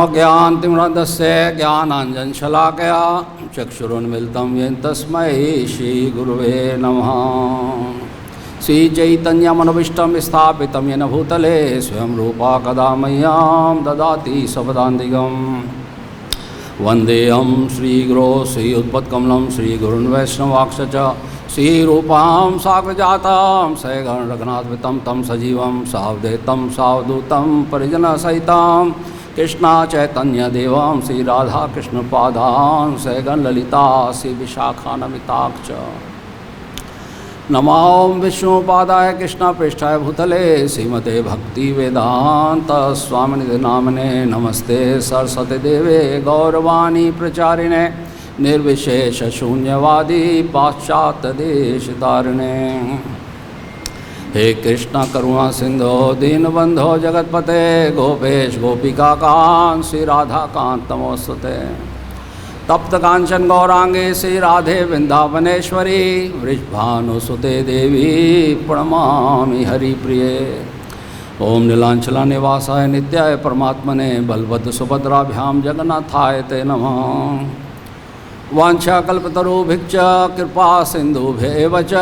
ओमज्ञानतिमिरन्धस्य ज्ञानाञ्जनशलाकया चक्षुरुन्मिलितं येन तस्मै श्रीगुरुवे नमः। श्रीचैतन्यमनोभीष्टं स्थापितं येन भूतले स्वयं रूपा कदा मह्यं ददाति स्वपदान्तिकम्। वन्देऽहं श्रीगुरो श्रीयुत्पत्कमलं श्रीगुरुन् वैष्णवांश्च श्रीरूपां साग्रजातां सगण रघुनाथवितं तं सजीवं सावधेतं सावधूतं परिजनसहितं कृष्णा चैतन्यदेवं श्रीराधाकृष्णपादां सगण ललिता श्रीविशाखान्विताश्च। नमो विष्णुपादाय कृष्णपृष्ठाय भूतले श्रीमते भक्तिवेदांत स्वामिनिधे नामने। नमस्ते सरस्वती देवे गौरवाणी प्रचारिणे निर्विशेष शून्यवादी पाश्चात्य देश तारिणे। हे कृष्ण करुणा सिंधो दीनबंधो जगतपते गोपेश गोपिका कांत श्री राधा कांत नमोस्तुते। तप्त कांचन गौरांगे श्री राधे वृंदावनेश्वरी वृषभानुसुते देवी प्रणमामि हरिप्रिये। ओम नीलांचला निवासाय नित्याय परमात्मने बलभद्र सुभद्राभ्याम जगन्नाथाय ते नमः। वाञ्छाकल्पतरुभिश्च कृपा सिन्धुभ्येव च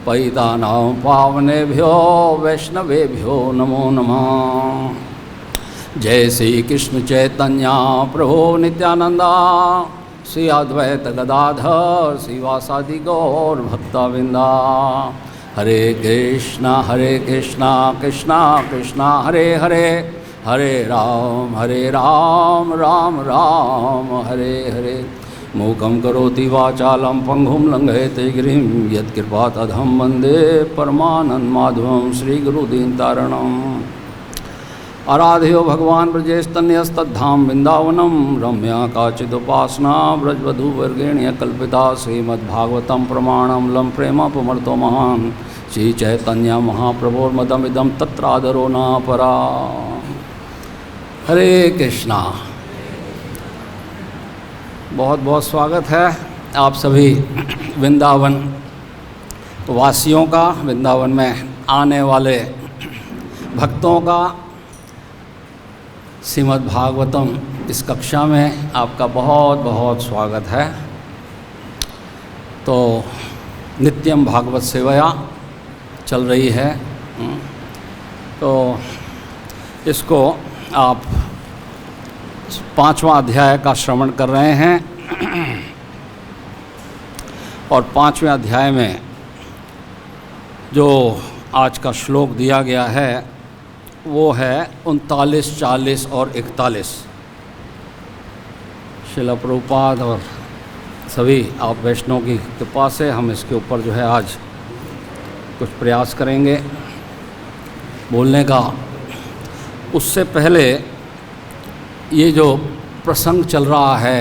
पतितानां पावनेभ्यो वैष्णवेभ्यो नमो नमः। जय श्री कृष्ण चैतन्य प्रभु नित्यानंदा श्री अद्वैत गदाधर श्रीवासादि गौर भक्तवृंदा। हरे कृष्णा कृष्णा कृष्णा हरे हरे हरे राम राम राम हरे हरे। मूकं करोति वाचालं पंगुं लंघयते गिरिं यत्कृपातमहं वन्दे परमानन्दमाधवं श्रीगुरुदीनतारिणम्। आराध्यो भगवान् ब्रजेस्तन्यस्तद्धाम वृंदावनम रम्या काचिदुपासना ब्रजवधूवर्गेण्य कल्पिता श्रीमद्भागवतं प्रमाणं लम प्रेमापमर्तो महान् श्रीचैतन्य महाप्रभोर्मदमिदं तत्रादरो न परा। हरे कृष्णा। बहुत बहुत स्वागत है आप सभी वृंदावन वासियों का, वृंदावन में आने वाले भक्तों का। श्रीमद् भागवतम इस कक्षा में आपका बहुत बहुत स्वागत है। तो नित्यम भागवत सेवया चल रही है, तो इसको आप 5वां अध्याय का श्रवण कर रहे हैं और 5वें अध्याय में जो आज का श्लोक दिया गया है वो है 39, 40 और 41। श्रील प्रभुपाद और सभी आप वैष्णव की कृपा से हम इसके ऊपर जो है आज कुछ प्रयास करेंगे बोलने का। उससे पहले ये जो प्रसंग चल रहा है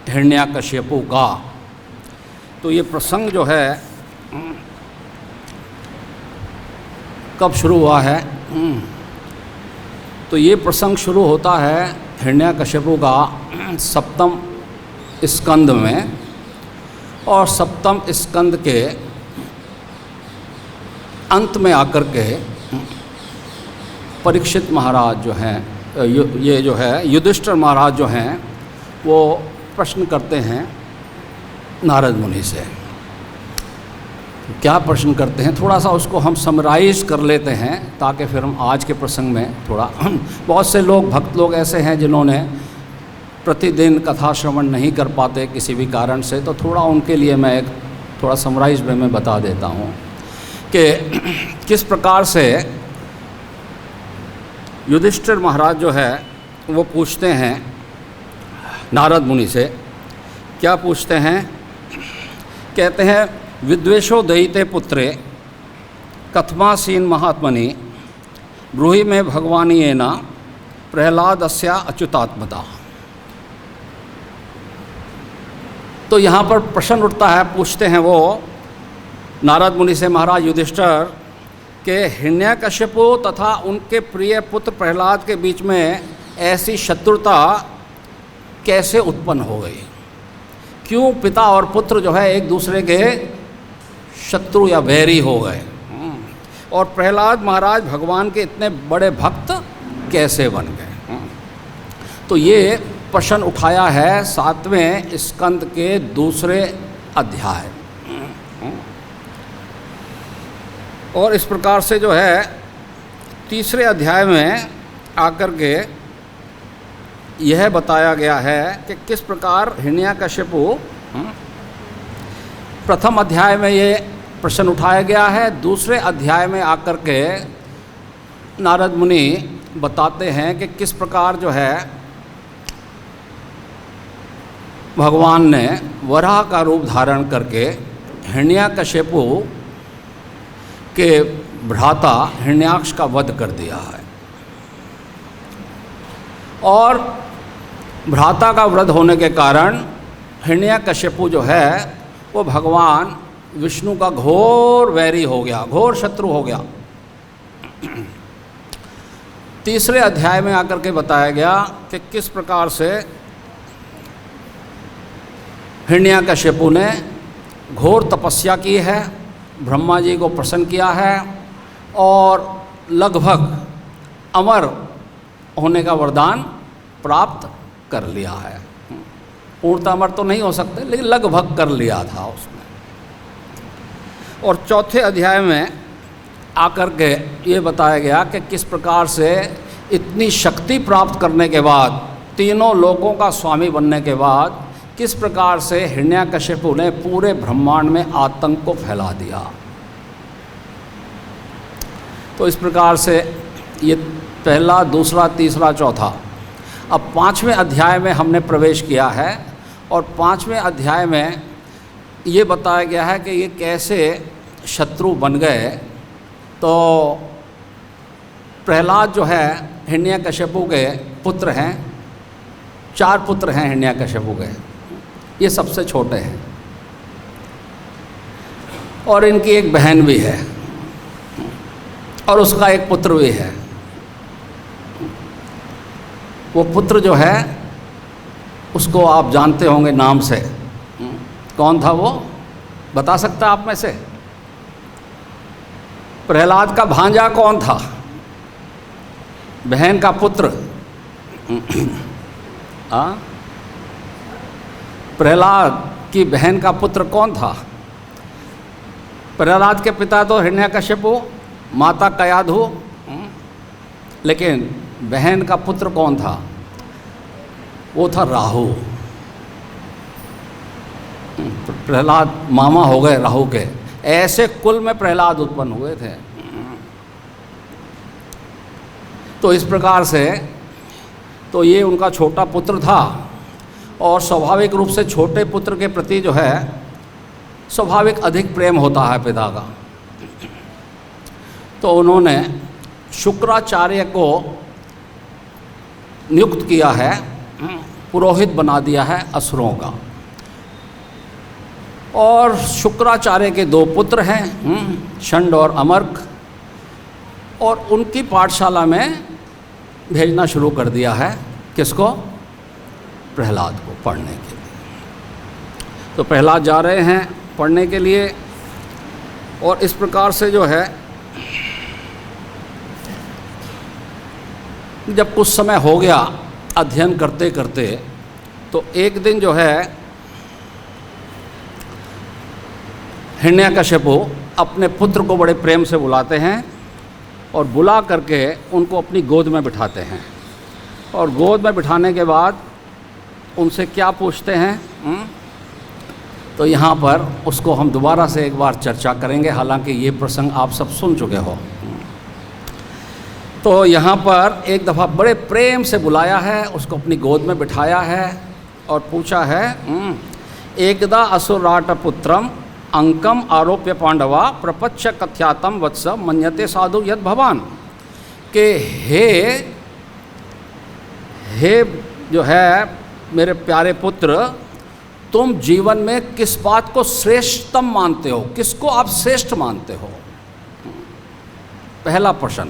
हिरण्याकश्यपु का, तो ये प्रसंग जो है कब शुरू हुआ है? तो ये प्रसंग शुरू होता है हिरण्याकश्यपु का 7वें स्कंद में, और 7वें स्कंद के अंत में आकर के परीक्षित महाराज जो हैं, ये जो है युधिष्ठिर महाराज जो हैं, वो प्रश्न करते हैं नारद मुनि से। क्या प्रश्न करते हैं थोड़ा सा उसको हम समराइज कर लेते हैं ताकि फिर हम आज के प्रसंग में थोड़ा बहुत से लोग भक्त लोग ऐसे हैं जिन्होंने प्रतिदिन कथा श्रवण नहीं कर पाते किसी भी कारण से, तो थोड़ा उनके लिए मैं एक थोड़ा समराइज में मैं बता देता हूँ कि किस प्रकार से युधिष्ठिर महाराज जो है वो पूछते हैं नारद मुनि से। क्या पूछते हैं? कहते हैं विद्वेषो दयिते पुत्रे कथमासीन महात्मनि ब्रूहि में भगवानीयेन प्रहलादस्या अच्युतात्मता। तो यहाँ पर प्रश्न उठता है, पूछते हैं वो नारद मुनि से महाराज युधिष्ठिर के हिरण्याकश्यपु तथा उनके प्रिय पुत्र प्रहलाद के बीच में ऐसी शत्रुता कैसे उत्पन्न हो गई? क्यों पिता और पुत्र जो है एक दूसरे के शत्रु या वैरी हो गए? और प्रहलाद महाराज भगवान के इतने बड़े भक्त कैसे बन गए? तो ये प्रश्न उठाया है 7वें स्कंद के दूसरे अध्याय। और इस प्रकार से जो है तीसरे अध्याय में आकर के यह बताया गया है कि किस प्रकार हिरण्याकश्यपु, प्रथम अध्याय में ये प्रश्न उठाया गया है, दूसरे अध्याय में आकर के नारद मुनि बताते हैं कि किस प्रकार जो है भगवान ने वराह का रूप धारण करके हिरण्याकश्यपु के भ्राता हिरण्याक्ष का वध कर दिया है। और भ्राता का वध होने के कारण हिरण्याकश्यपु जो है वो भगवान विष्णु का घोर वैरी हो गया, घोर शत्रु हो गया। तीसरे अध्याय में आकर के बताया गया कि किस प्रकार से हिरण्याकश्यपु ने घोर तपस्या की है, ब्रह्मा जी को प्रसन्न किया है और लगभग अमर होने का वरदान प्राप्त कर लिया है। पूर्णतः अमर तो नहीं हो सकते, लेकिन लगभग कर लिया था उसने। और चौथे अध्याय में आकर के ये बताया गया कि किस प्रकार से इतनी शक्ति प्राप्त करने के बाद, तीनों लोकों का स्वामी बनने के बाद, किस प्रकार से हिरण्याकश्यपु ने पूरे ब्रह्मांड में आतंक को फैला दिया। तो इस प्रकार से ये पहला, दूसरा, तीसरा, चौथा। अब 5वें अध्याय में हमने प्रवेश किया है और 5वें अध्याय में ये बताया गया है कि ये कैसे शत्रु बन गए। तो प्रहलाद जो है हिरण्याकश्यपु के पुत्र हैं, 4 पुत्र हैं हिरण्याकश्यपु के, ये सबसे छोटे हैं और इनकी एक बहन भी है और उसका एक पुत्र भी है। वो पुत्र जो है उसको आप जानते होंगे नाम से। कौन था वो, बता सकता आप में से? प्रहलाद का भांजा कौन था? बहन का पुत्र। प्रहलाद की बहन का पुत्र कौन था? प्रहलाद के पिता तो हिरण्याकश्यपु, माता कयाधु, लेकिन बहन का पुत्र कौन था? वो था राहु। प्रहलाद मामा हो गए राहु के। ऐसे कुल में प्रहलाद उत्पन्न हुए थे। तो इस प्रकार से तो ये उनका छोटा पुत्र था और स्वाभाविक रूप से छोटे पुत्र के प्रति जो है स्वाभाविक अधिक प्रेम होता है पिता का। तो उन्होंने शुक्राचार्य को नियुक्त किया है, पुरोहित बना दिया है असुरों का। और शुक्राचार्य के 2 पुत्र हैं, षंड और अमर्क, और उनकी पाठशाला में भेजना शुरू कर दिया है। किसको? प्रहलाद को पढ़ने के लिए। तो प्रहलाद जा रहे हैं पढ़ने के लिए और इस प्रकार से जो है जब कुछ समय हो गया अध्ययन करते करते, तो एक दिन जो है हिरण्याकश्यपु अपने पुत्र को बड़े प्रेम से बुलाते हैं और बुला करके उनको अपनी गोद में बिठाते हैं। और गोद में बिठाने के बाद उनसे क्या पूछते हैं, तो यहाँ पर उसको हम दोबारा से एक बार चर्चा करेंगे, हालांकि ये प्रसंग आप सब सुन चुके हो। तो यहाँ पर एक दफ़ा बड़े प्रेम से बुलाया है, उसको अपनी गोद में बिठाया है और पूछा है, एकदा असुराट पुत्रम अंकम आरोप्य पांडवा प्रपच्छ कथ्यातम वत्स मन्यते साधु यद भवान, के हे जो है मेरे प्यारे पुत्र, तुम जीवन में किस बात को श्रेष्ठतम मानते हो, किसको आप श्रेष्ठ मानते हो? पहला प्रश्न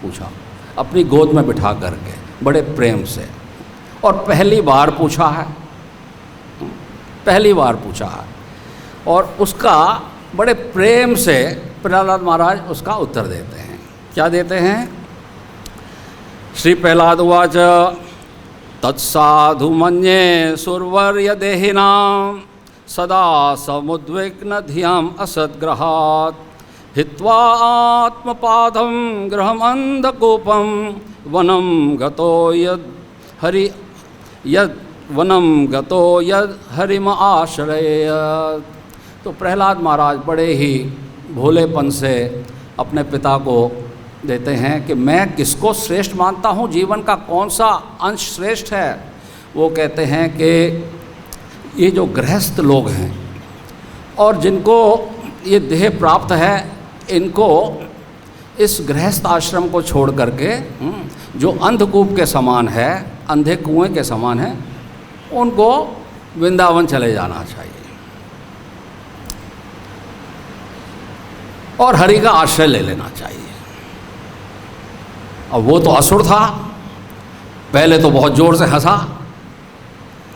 पूछा अपनी गोद में बिठा करके बड़े प्रेम से, और पहली बार पूछा है, पहली बार पूछा है, और उसका बड़े प्रेम से प्रहलाद महाराज उसका उत्तर देते हैं। क्या देते हैं? श्री प्रहलाद उवाच तत्साधु मन्ये सुरवर्य देहिनां सदा समुद्विग्न धियाम असद्ग्रहात् हित्वा आत्मपादं गृहमन्धकूपं वनं गतो यद हरिम आश्रयेत्। तो प्रहलाद महाराज बड़े ही भोलेपन से अपने पिता को देते हैं कि मैं किसको श्रेष्ठ मानता हूँ, जीवन का कौन सा अंश श्रेष्ठ है। वो कहते हैं कि ये जो गृहस्थ लोग हैं और जिनको ये देह प्राप्त है, इनको इस गृहस्थ आश्रम को छोड़ करके जो अंधकूप के समान है, अंधे कुएं के समान है, उनको वृंदावन चले जाना चाहिए और हरि का आश्रय ले लेना चाहिए। अब वो तो असुर था, पहले तो बहुत ज़ोर से हंसा,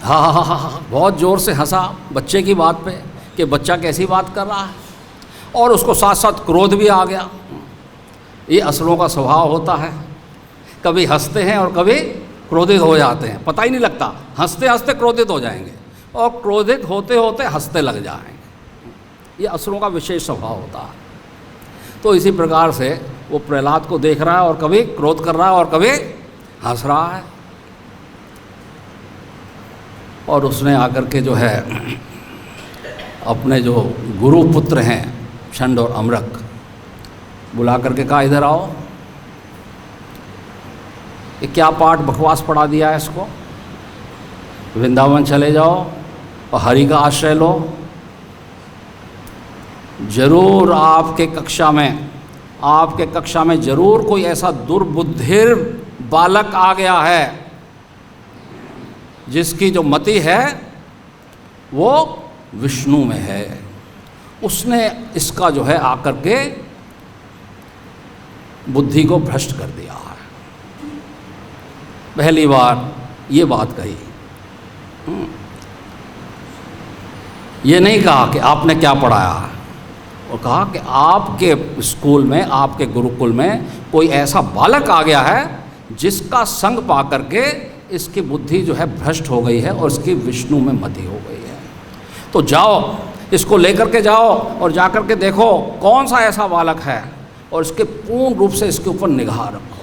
हा, बहुत ज़ोर से हंसा बच्चे की बात पे कि बच्चा कैसी बात कर रहा है, और उसको साथ साथ क्रोध भी आ गया। ये असुरों का स्वभाव होता है, कभी हंसते हैं और कभी क्रोधित हो जाते हैं, पता ही नहीं लगता, हंसते हंसते क्रोधित हो जाएंगे और क्रोधित होते होते हंसते लग जाएंगे। ये असुरों का विशेष स्वभाव होता है। तो इसी प्रकार से वो प्रहलाद को देख रहा है और कभी क्रोध कर रहा है और कभी हंस रहा है। और उसने आकर के जो है अपने जो गुरु पुत्र हैं षंड और अमरक बुला करके कहा, इधर आओ, ये क्या पाठ बकवास पढ़ा दिया है इसको, वृंदावन चले जाओ और हरि का आश्रय लो। जरूर आपके कक्षा में जरूर कोई ऐसा दुर्बुद्धिर बालक आ गया है जिसकी जो मति है वो विष्णु में है। उसने इसका जो है आकर के बुद्धि को भ्रष्ट कर दिया है। पहली बार ये बात कही, ये नहीं कहा कि आपने क्या पढ़ाया है, और कहा कि आपके स्कूल में, आपके गुरुकुल में कोई ऐसा बालक आ गया है जिसका संग पा करके इसकी बुद्धि जो है भ्रष्ट हो गई है और इसकी विष्णु में मति हो गई है। तो जाओ, इसको लेकर के जाओ और जाकर के देखो कौन सा ऐसा बालक है और इसके पूर्ण रूप से इसके ऊपर निगाह रखो।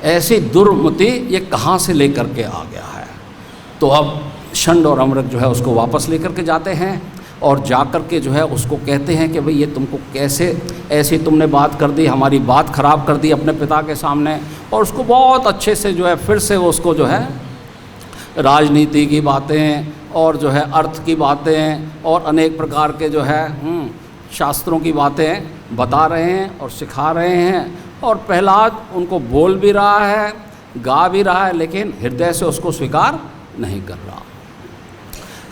ऐसी दुर्मति ये कहाँ से लेकर के आ गया है। तो अब षंड और अमरक जो है उसको वापस लेकर के जाते हैं और जाकर के जो है उसको कहते हैं कि भाई ये तुमको कैसे ऐसी तुमने बात कर दी, हमारी बात ख़राब कर दी अपने पिता के सामने। और उसको बहुत अच्छे से जो है फिर से उसको जो है राजनीति की बातें और जो है अर्थ की बातें और अनेक प्रकार के जो है शास्त्रों की बातें बता रहे हैं और सिखा रहे हैं। और प्रहलाद उनको बोल भी रहा है, गा भी रहा है, लेकिन हृदय से उसको स्वीकार नहीं कर रहा।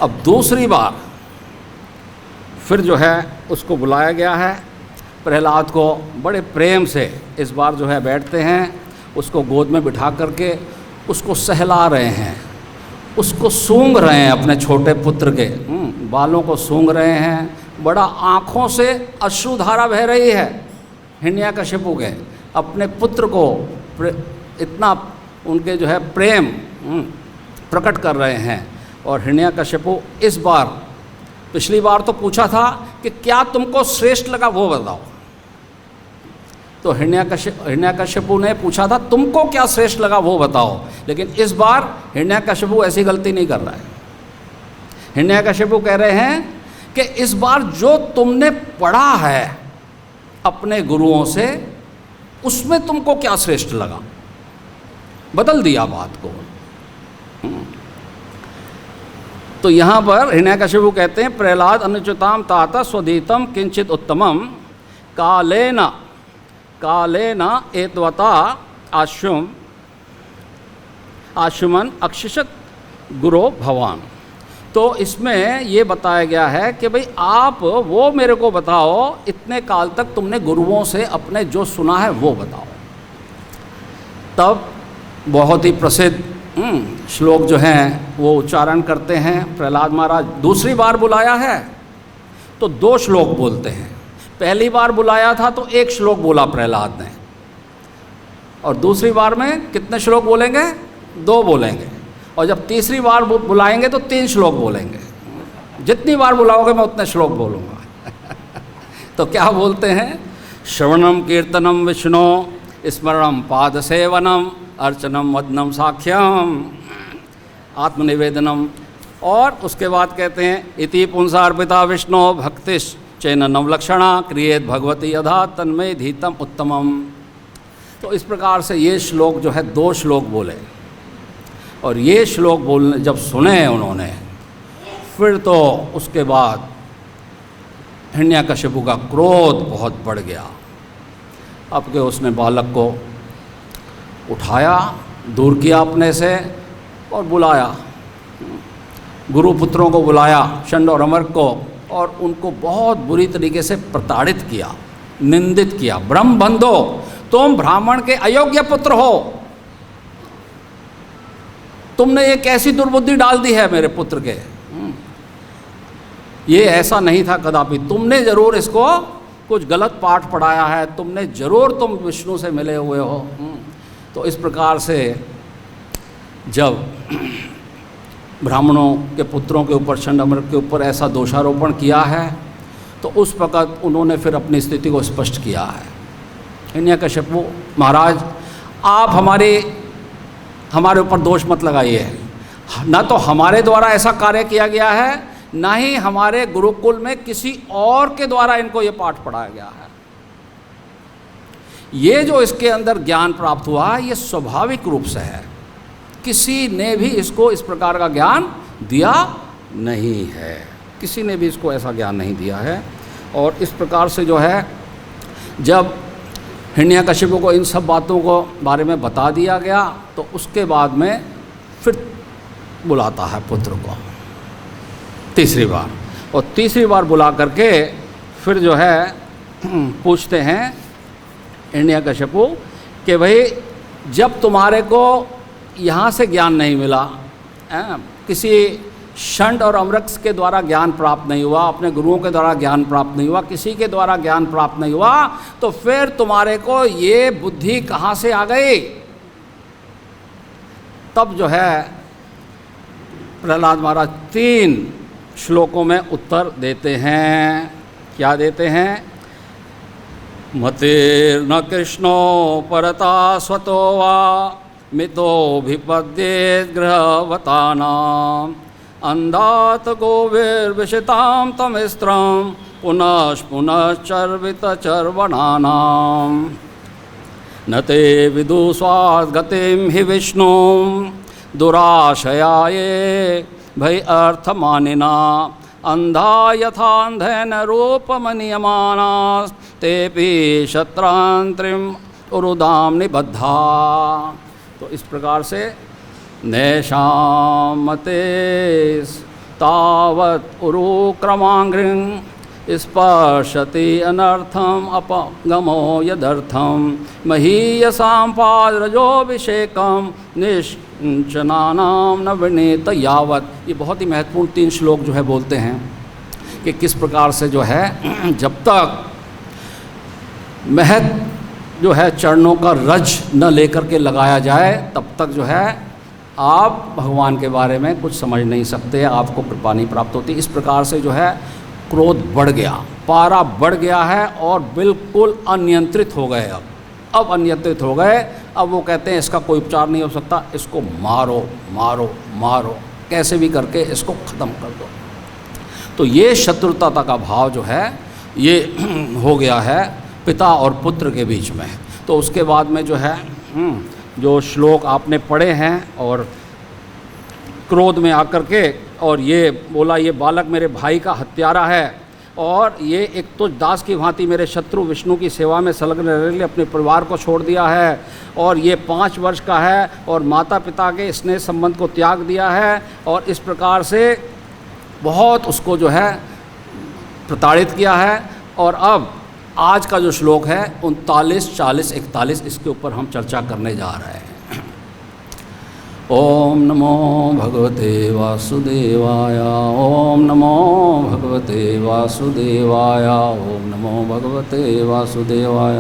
अब दूसरी बार फिर जो है उसको बुलाया गया है, प्रहलाद को बड़े प्रेम से इस बार जो है बैठते हैं, उसको गोद में बिठा करके उसको सहला रहे हैं, उसको सूंघ रहे हैं, अपने छोटे पुत्र के बालों को सूंघ रहे हैं। बड़ा आँखों से अश्रुधारा बह रही है हिरण्याकशिपु के, अपने पुत्र को इतना उनके जो है प्रेम प्रकट कर रहे हैं। और हिरण्याकशिपु इस बार, पिछली बार तो पूछा था कि क्या तुमको श्रेष्ठ लगा वो बताओ, तो हिरण्याकशिपु ने पूछा था तुमको क्या श्रेष्ठ लगा वो बताओ। लेकिन इस बार हिरण्याकशिपु ऐसी गलती नहीं कर रहा है। हिरण्याकशिपु कह रहे हैं कि इस बार जो तुमने पढ़ा है अपने गुरुओं से, उसमें तुमको क्या श्रेष्ठ लगा, बदल दिया बात को। तो यहाँ पर हिरण्याकशिपु कहते हैं प्रहलाद अनुचिताम तात स्वधीतम किंचित उत्तमम कालेन एतवता आशुमन अक्षिषत गुरो भवान। तो इसमें ये बताया गया है कि भाई आप वो मेरे को बताओ, इतने काल तक तुमने गुरुओं से अपने जो सुना है वो बताओ। तब बहुत ही प्रसिद्ध श्लोक जो हैं वो उच्चारण करते हैं प्रहलाद महाराज। दूसरी बार बुलाया है तो 2 श्लोक बोलते हैं, पहली बार बुलाया था तो 1 श्लोक बोला प्रहलाद ने, और दूसरी बार में कितने श्लोक बोलेंगे? 2 बोलेंगे। और जब तीसरी बार बुलाएंगे तो 3 श्लोक बोलेंगे। जितनी बार बुलाओगे मैं उतने श्लोक बोलूँगा। तो क्या बोलते हैं? श्रवणम कीर्तनम विष्णु स्मरणम पाद सेवनम अर्चनम वदनम साख्यम आत्मनिवेदनम। और उसके बाद कहते हैं इति पुंसार्पिता विष्णु भक्तिश चैन नवलक्षणा क्रियेत भगवती यथा तन्मय धीतम उत्तमम। तो इस प्रकार से ये श्लोक जो है 2 श्लोक बोले। और ये श्लोक बोलने जब सुने उन्होंने, फिर तो उसके बाद हिरण्यकशिपु का क्रोध बहुत बढ़ गया। अब के उसने बालक को उठाया, दूर किया अपने से और बुलाया, गुरुपुत्रों को बुलाया, शंड और अमर को, और उनको बहुत बुरी तरीके से प्रताड़ित किया, निंदित किया। ब्रह्म बंधो, तुम ब्राह्मण के अयोग्य पुत्र हो, तुमने ये कैसी दुर्बुद्धि डाल दी है मेरे पुत्र के। ये ऐसा नहीं था कदापि, तुमने जरूर इसको कुछ गलत पाठ पढ़ाया है, तुमने जरूर, तुम विष्णु से मिले हुए हो। तो इस प्रकार से जब ब्राह्मणों के पुत्रों के ऊपर, शंड अमर के ऊपर ऐसा दोषारोपण किया है, तो उस वक़्त उन्होंने फिर अपनी स्थिति को स्पष्ट किया है। हिरण्यकशिपु महाराज, आप हमारे ऊपर दोष मत लगाइए। ना तो हमारे द्वारा ऐसा कार्य किया गया है, ना ही हमारे गुरुकुल में किसी और के द्वारा इनको ये पाठ पढ़ाया गया है। ये जो इसके अंदर ज्ञान प्राप्त हुआ, ये स्वाभाविक रूप से है, किसी ने भी इसको इस प्रकार का ज्ञान दिया नहीं है, किसी ने भी इसको ऐसा ज्ञान नहीं दिया है। और इस प्रकार से जो है, जब हिरण्यकशिपु को इन सब बातों को बारे में बता दिया गया, तो उसके बाद में फिर बुलाता है पुत्र को तीसरी बार, और तीसरी बार बुला करके फिर जो है पूछते हैं हिरण्यकशिपु कि भाई, जब तुम्हारे को यहाँ से ज्ञान नहीं मिला, किसी शंड और अमरक्स के द्वारा ज्ञान प्राप्त नहीं हुआ, अपने गुरुओं के द्वारा ज्ञान प्राप्त नहीं हुआ, किसी के द्वारा ज्ञान प्राप्त नहीं हुआ, तो फिर तुम्हारे को ये बुद्धि कहाँ से आ गई? तब जो है प्रहलाद महाराज 3 श्लोकों में उत्तर देते हैं। क्या देते हैं? मतिर्न कृष्णो परता स्वतो वा मितोभिपद्येत गृहवतानां अंधात गोविर्विषितां तमिस्त्रं पुनश्चर्वितचर्वणानां न ते विदुस्वाद्गतिं हि विष्णुं दुराशयाये भय अर्थमानिना अंधा यथांधेन रूपमनियमानास् तेपि शत्रांत्रिम उरुदाम निबद्धा। तो इस प्रकार से नैषामते तावत् उरु क्रमांग्रिं स्पर्शति अनर्थम अपगमो यदर्थम महीयसां पादरजोभिषेकम निश्चनानां न विनीत यावत्। ये बहुत ही महत्वपूर्ण 3 श्लोक जो है बोलते हैं कि किस प्रकार से जो है, जब तक महत जो है चरणों का रज न लेकर के लगाया जाए, तब तक जो है आप भगवान के बारे में कुछ समझ नहीं सकते, आपको कृपा नहीं प्राप्त होती। इस प्रकार से जो है क्रोध बढ़ गया, पारा बढ़ गया है और बिल्कुल अनियंत्रित हो गए। अब अनियंत्रित हो गए। अब वो कहते हैं इसका कोई उपचार नहीं हो सकता, इसको मारो मारो मारो, कैसे भी करके इसको ख़त्म कर दो। तो ये शत्रुता का भाव जो है ये हो गया है पिता और पुत्र के बीच में। तो उसके बाद में जो है जो श्लोक आपने पढ़े हैं, और क्रोध में आकर के, और ये बोला ये बालक मेरे भाई का हत्यारा है, और ये एक तो दास की भांति मेरे शत्रु विष्णु की सेवा में संलग्न रहने के लिए अपने परिवार को छोड़ दिया है, और ये 5 वर्ष का है और माता पिता के स्नेह संबंध को त्याग दिया है, और इस प्रकार से बहुत उसको जो है प्रताड़ित किया है। और अब आज का जो श्लोक है 39, 40, 41, इसके ऊपर हम चर्चा करने जा रहे हैं। ओम नमो भगवते वासुदेवाय, ओम नमो भगवते वासुदेवाय, ओम नमो भगवते वासुदेवाय।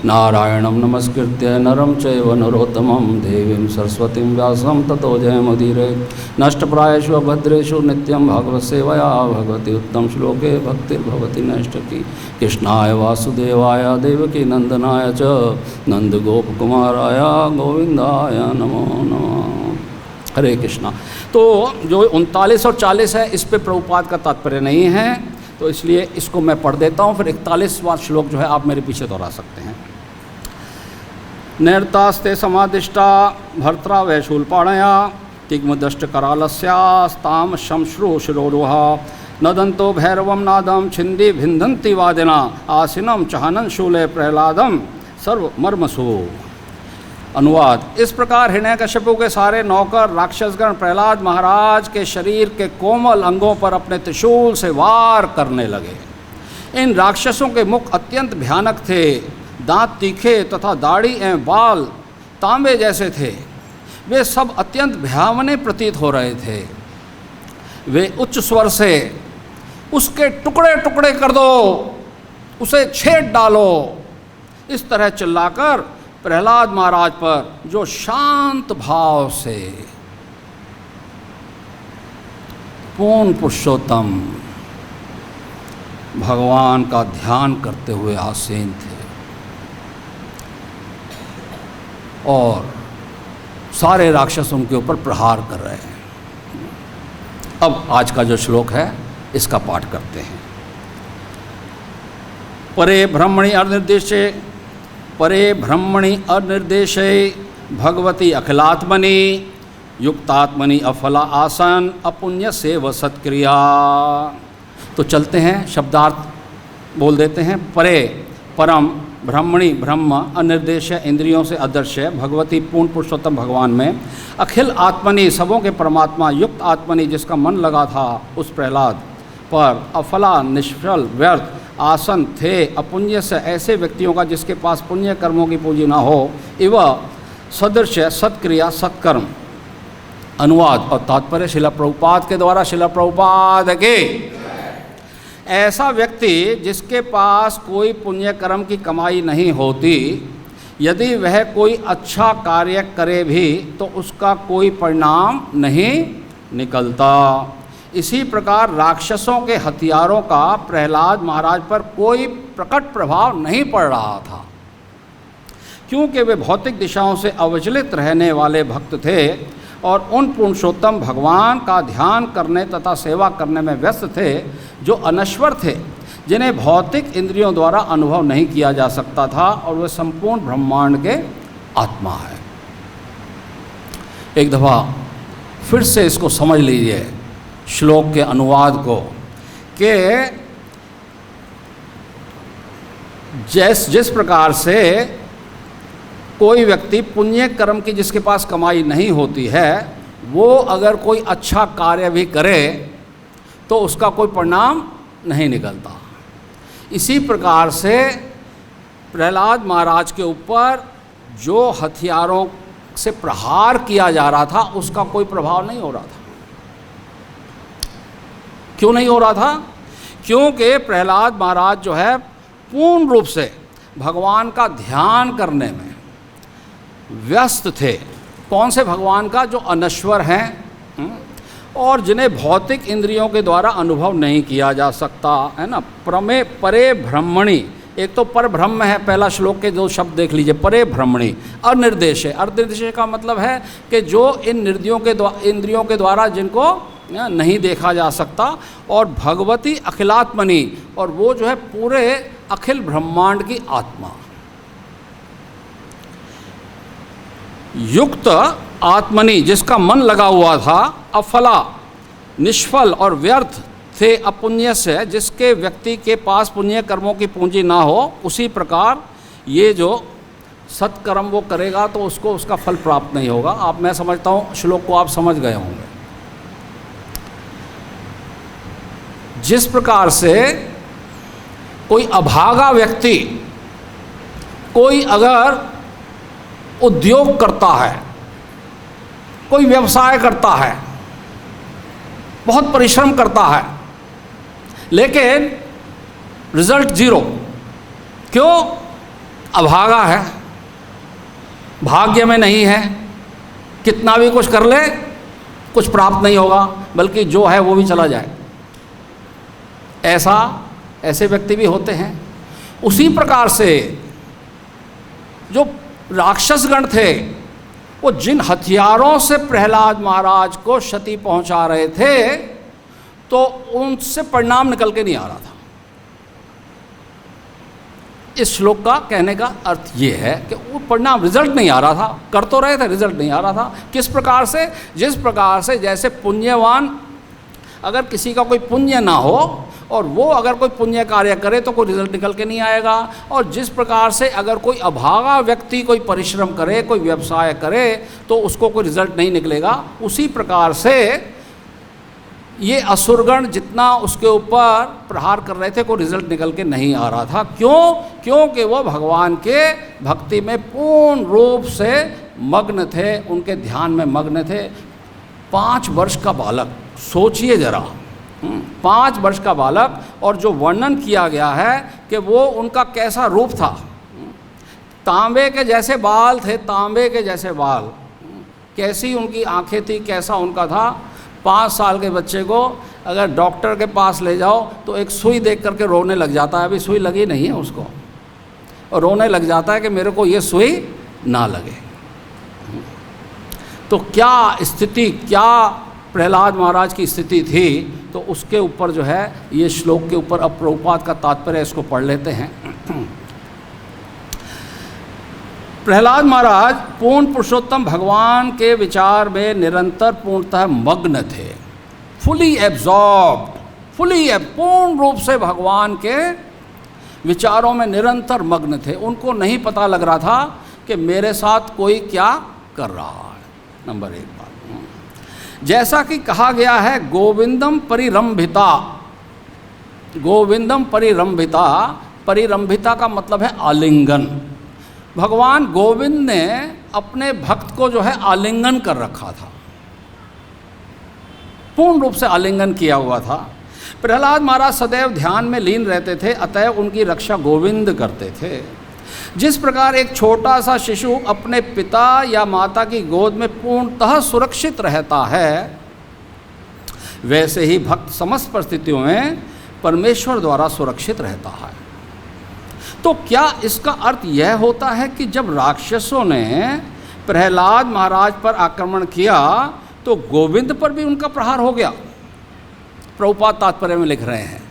नारायणं नमस्कृत्य नरं चैव नरोत्तमं देवीं सरस्वतीं व्यासं ततो जयमुदीरयेत्। नष्टप्रायेषु भद्रेषु नित्यं भागवतसेवया भगवती उत्तम श्लोके भक्तिर्भवति नैष्ठकी। कृष्णाय वासुदेवाय देवकी नंदनाय च नंदगोपकुमाराय गोविंदाय नमो नमः। हरे कृष्णा। तो जो 39 और 40 है, इस पे प्रभुपाद का तात्पर्य नहीं है, तो इसलिए इसको मैं पढ़ देता हूँ। फिर 41वां श्लोक जो है आप मेरे पीछे दोहरा सकते हैं। नैर्तास्ते समादिष्टा भर्त्रा वैशूलपाणया तिग्मदष्ट करालस्यास्ताम शमश्रु शिरोरुहा नदंतो भैरवम नादम छिंदी भिंदंती वादिना आसिनम चहनन शूले प्रहलादम सर्व मर्मसु। अनुवाद। इस प्रकार हिरण्यकश्यपु के सारे नौकर राक्षसगण प्रहलाद महाराज के शरीर के कोमल अंगों पर अपने त्रिशूल से वार करने लगे। इन राक्षसों के मुख अत्यंत भयानक थे, दांत तीखे तथा दाढ़ी एवं बाल तांबे जैसे थे। वे सब अत्यंत भयावने प्रतीत हो रहे थे। वे उच्च स्वर से उसके टुकड़े टुकड़े कर दो, उसे छेद डालो, इस तरह चिल्लाकर प्रहलाद महाराज पर जो शांत भाव से पूर्ण पुरुषोत्तम भगवान का ध्यान करते हुए आसीन थे और सारे राक्षस उनके ऊपर प्रहार कर रहे हैं। अब आज का जो श्लोक है इसका पाठ करते हैं। परे ब्रह्मणि अनिर्देशे परे ब्रह्मणि अनिर्देशे भगवती अखिलात्मनि युक्तात्मनि अफला आसन अपुण्य सेव सत्क्रिया। तो चलते हैं, शब्दार्थ बोल देते हैं। परे परम, ब्रह्मणि ब्रह्म, अनिर्देश इंद्रियों से अदृश्य, भगवती पूर्ण पुरुषोत्तम भगवान में, अखिल आत्मनि सबों के परमात्मा, युक्त आत्मनि जिसका मन लगा था उस प्रहलाद पर, अफला निष्फल व्यर्थ आसन थे अपुण्य से ऐसे व्यक्तियों का जिसके पास पुण्य कर्मों की पूंजी ना हो, इव सदृश सत्क्रिया सत्कर्म। अनुवाद और तात्पर्य शिला प्रभुपाद के द्वारा। शिला प्रभुपाद के ऐसा व्यक्ति जिसके पास कोई पुण्य कर्म की कमाई नहीं होती, यदि वह कोई अच्छा कार्य करे भी तो उसका कोई परिणाम नहीं निकलता। इसी प्रकार राक्षसों के हथियारों का प्रहलाद महाराज पर कोई प्रकट प्रभाव नहीं पड़ रहा था, क्योंकि वे भौतिक दिशाओं से अविचलित रहने वाले भक्त थे और उन पुरुषोत्तम भगवान का ध्यान करने तथा सेवा करने में व्यस्त थे जो अनश्वर थे, जिन्हें भौतिक इंद्रियों द्वारा अनुभव नहीं किया जा सकता था, और वे संपूर्ण ब्रह्मांड के आत्मा है। एक दफ़ा फिर से इसको समझ लीजिए श्लोक के अनुवाद को, कि जिस प्रकार से कोई व्यक्ति पुण्य कर्म की जिसके पास कमाई नहीं होती है, वो अगर कोई अच्छा कार्य भी करे तो उसका कोई परिणाम नहीं निकलता, इसी प्रकार से प्रहलाद महाराज के ऊपर जो हथियारों से प्रहार किया जा रहा था उसका कोई प्रभाव नहीं हो रहा था। क्यों नहीं हो रहा था? क्योंकि प्रहलाद महाराज जो है पूर्ण रूप से भगवान का ध्यान करने में व्यस्त थे। कौन से भगवान का? जो अनश्वर हैं और जिन्हें भौतिक इंद्रियों के द्वारा अनुभव नहीं किया जा सकता, है ना। परे ब्रह्मणि, एक तो पर ब्रह्म है, पहला श्लोक के दो शब्द देख लीजिए, परे ब्रह्मणि। अनिर्देश, अनिर्देश का मतलब है कि जो इन इंद्रियों के द्वारा जिनको नहीं देखा जा सकता, और भगवती अखिलात्मनि, और वो जो है पूरे अखिल ब्रह्मांड की आत्मा। युक्त आत्मनि जिसका मन लगा हुआ था, अफला निष्फल और व्यर्थ थे अपुण्य से जिसके व्यक्ति के पास पुण्य कर्मों की पूंजी ना हो, उसी प्रकार ये जो सत्कर्म वो करेगा तो उसको उसका फल प्राप्त नहीं होगा। आप, मैं समझता हूँ श्लोक को आप समझ गए होंगे। जिस प्रकार से कोई अभागा व्यक्ति कोई अगर उद्योग करता है, कोई व्यवसाय करता है, बहुत परिश्रम करता है, लेकिन रिजल्ट जीरो। क्यों? अभागा है, भाग्य में नहीं है, कितना भी कुछ कर ले कुछ प्राप्त नहीं होगा, बल्कि जो है वो भी चला जाए। ऐसे व्यक्ति भी होते हैं। उसी प्रकार से जो राक्षसगण थे वो जिन हथियारों से प्रहलाद महाराज को क्षति पहुंचा रहे थे, तो उनसे परिणाम निकल के नहीं आ रहा था। इस श्लोक का कहने का अर्थ ये है कि वो परिणाम, रिजल्ट नहीं आ रहा था, कर तो रहे थे, रिजल्ट नहीं आ रहा था। किस प्रकार से? जिस प्रकार से जैसे पुण्यवान, अगर किसी का कोई पुण्य ना हो और वो अगर कोई पुण्य कार्य करे तो कोई रिजल्ट निकल के नहीं आएगा, और जिस प्रकार से अगर कोई अभागा व्यक्ति कोई परिश्रम करे, कोई व्यवसाय करे, तो उसको कोई रिजल्ट नहीं निकलेगा, उसी प्रकार से ये असुरगण जितना उसके ऊपर प्रहार कर रहे थे, कोई रिजल्ट निकल के नहीं आ रहा था। क्यों? क्योंकि वो भगवान के भक्ति में पूर्ण रूप से मग्न थे, उनके ध्यान में मग्न थे। 5 वर्ष का बालक, सोचिए जरा, 5 वर्ष का बालक, और जो वर्णन किया गया है कि वो उनका कैसा रूप था, तांबे के जैसे बाल थे, तांबे के जैसे बाल, कैसी उनकी आंखें थी, कैसा उनका था। 5 साल के बच्चे को अगर डॉक्टर के पास ले जाओ तो एक सुई देख करके रोने लग जाता है, अभी सुई लगी नहीं है उसको, और रोने लग जाता है कि मेरे को ये सुई ना लगे। तो क्या स्थिति, क्या प्रहलाद महाराज की स्थिति थी, तो उसके ऊपर जो है ये श्लोक के ऊपर अब प्रभुपाद का तात्पर्य, इसको पढ़ लेते हैं। प्रहलाद महाराज पूर्ण पुरुषोत्तम भगवान के विचार में निरंतर पूर्णतः मग्न थे, फुली एब्जॉर्ब्ड, पूर्ण रूप से भगवान के विचारों में निरंतर मग्न थे। उनको नहीं पता लग रहा था कि मेरे साथ कोई क्या कर रहा है। नंबर 1 बात, जैसा कि कहा गया है, गोविंदम परिरंभिता, गोविंदम परिरंभिता, परिरंभिता का मतलब है आलिंगन। भगवान गोविंद ने अपने भक्त को जो है आलिंगन कर रखा था, पूर्ण रूप से आलिंगन किया हुआ था। प्रहलाद महाराज सदैव ध्यान में लीन रहते थे, अतएव उनकी रक्षा गोविंद करते थे। जिस प्रकार एक छोटा सा शिशु अपने पिता या माता की गोद में पूर्णतः सुरक्षित रहता है, वैसे ही भक्त समस्त परिस्थितियों में परमेश्वर द्वारा सुरक्षित रहता है। तो क्या इसका अर्थ यह होता है कि जब राक्षसों ने प्रहलाद महाराज पर आक्रमण किया तो गोविंद पर भी उनका प्रहार हो गया? प्रभुपाद तात्पर्य में लिख रहे हैं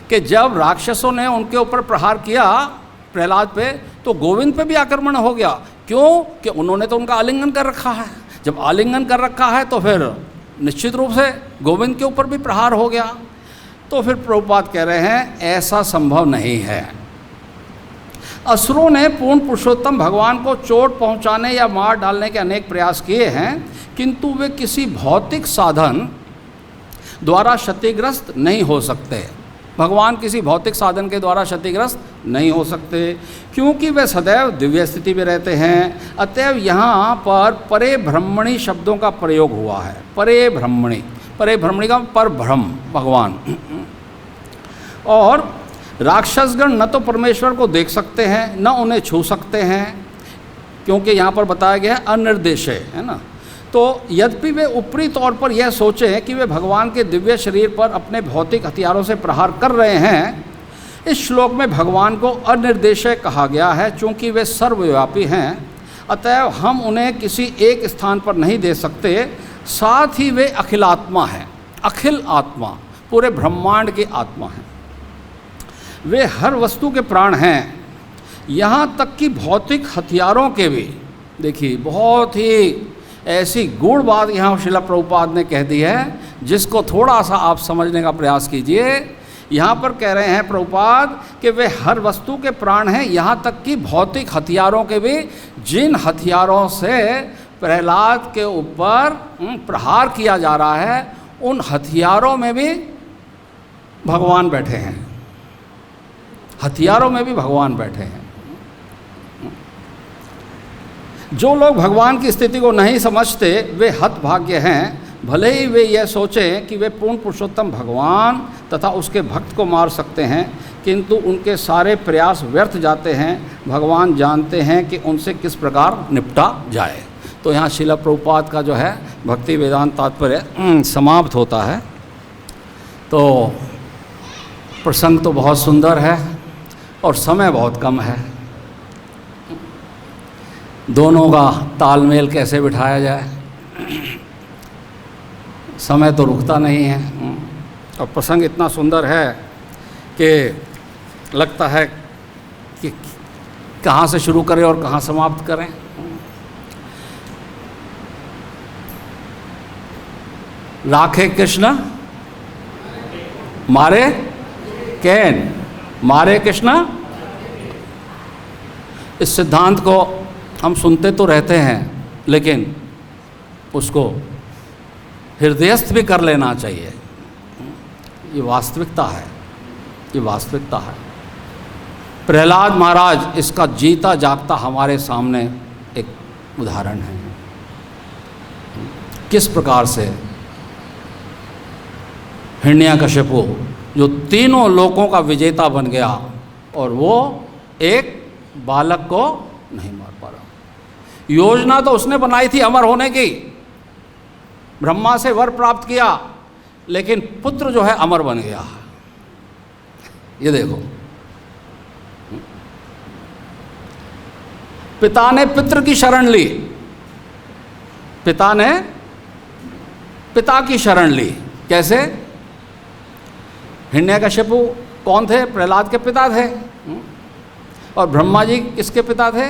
कि जब राक्षसों ने उनके ऊपर प्रहार किया प्रहलाद पे, तो गोविंद पे भी आक्रमण हो गया। क्यों? कि उन्होंने तो उनका आलिंगन कर रखा है। जब आलिंगन कर रखा है तो फिर निश्चित रूप से गोविंद के ऊपर भी प्रहार हो गया। तो फिर प्रभुपाद कह रहे हैं ऐसा संभव नहीं है। असुरों ने पूर्ण पुरुषोत्तम भगवान को चोट पहुंचाने या मार डालने के अनेक प्रयास किए हैं, किंतु वे किसी भौतिक साधन द्वारा क्षतिग्रस्त नहीं हो सकते। भगवान किसी भौतिक साधन के द्वारा क्षतिग्रस्त नहीं हो सकते, क्योंकि वे सदैव दिव्य स्थिति में रहते हैं। अतएव यहाँ पर परे ब्रह्मणी शब्दों का प्रयोग हुआ है। परे ब्रह्मणी का पर ब्रह्म भगवान। और राक्षसगण न तो परमेश्वर को देख सकते हैं, न उन्हें छू सकते हैं, क्योंकि यहाँ पर बताया गया है अनिर्देश्य, है ना। तो यद्यपि वे ऊपरी तौर पर यह सोचें कि वे भगवान के दिव्य शरीर पर अपने भौतिक हथियारों से प्रहार कर रहे हैं, इस श्लोक में भगवान को अनिर्देश्य कहा गया है, चूँकि वे सर्वव्यापी हैं। अतएव हम उन्हें किसी एक स्थान पर नहीं दे सकते। साथ ही वे अखिलात्मा हैं, अखिल आत्मा, पूरे ब्रह्मांड की आत्मा हैं। वे हर वस्तु के प्राण हैं, यहाँ तक कि भौतिक हथियारों के भी। देखिए, बहुत ही ऐसी गूढ़ बात यहाँ श्रील प्रभुपाद ने कह दी है, जिसको थोड़ा सा आप समझने का प्रयास कीजिए। यहाँ पर कह रहे हैं प्रभुपाद कि वे हर वस्तु के प्राण हैं, यहाँ तक कि भौतिक हथियारों के भी। जिन हथियारों से प्रहलाद के ऊपर प्रहार किया जा रहा है, उन हथियारों में भी भगवान बैठे हैं, हथियारों में भी भगवान बैठे हैं। जो लोग भगवान की स्थिति को नहीं समझते वे हतभाग्य हैं। भले ही वे यह सोचें कि वे पूर्ण पुरुषोत्तम भगवान तथा उसके भक्त को मार सकते हैं, किंतु उनके सारे प्रयास व्यर्थ जाते हैं। भगवान जानते हैं कि उनसे किस प्रकार निपटा जाए। तो यहाँ श्रील प्रभुपाद का जो है भक्ति वेदांत तात्पर्य समाप्त होता है। तो प्रसंग तो बहुत सुंदर है और समय बहुत कम है। दोनों का तालमेल कैसे बिठाया जाए, समय तो रुकता नहीं है। और प्रसंग इतना सुंदर है कि लगता है कि कहाँ से शुरू करें और कहाँ समाप्त करें। राखे कृष्ण मारे कैन, मारे कृष्ण। इस सिद्धांत को हम सुनते तो रहते हैं, लेकिन उसको हृदयस्थ भी कर लेना चाहिए। ये वास्तविकता है, ये वास्तविकता है। प्रहलाद महाराज इसका जीता जागता हमारे सामने एक उदाहरण है। किस प्रकार से हिरण्यकशिपु जो तीनों लोकों का विजेता बन गया और वो एक बालक को नहीं मार पा रहा। योजना तो उसने बनाई थी अमर होने की, ब्रह्मा से वर प्राप्त किया, लेकिन पुत्र जो है अमर बन गया। ये देखो, पिता ने पितृ की शरण ली, पिता ने पिता की शरण ली। कैसे? हिरण्यकशिपु कौन थे? प्रहलाद के पिता थे। और ब्रह्मा जी किसके पिता थे?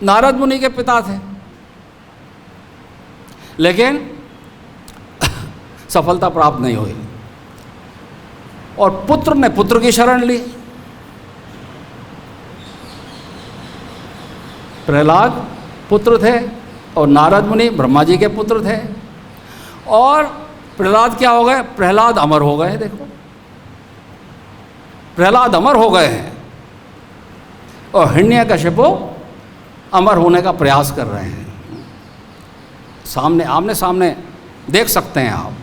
नारद मुनि के पिता थे। लेकिन सफलता प्राप्त नहीं हुई। और पुत्र ने पुत्र की शरण ली। प्रहलाद पुत्र थे और नारद मुनि ब्रह्मा जी के पुत्र थे। और प्रहलाद क्या हो गए? प्रहलाद अमर हो गए। देखो, प्रहलाद अमर हो गए हैं और हिरण्यकशिपु अमर होने का प्रयास कर रहे हैं। सामने आमने सामने देख सकते हैं आप।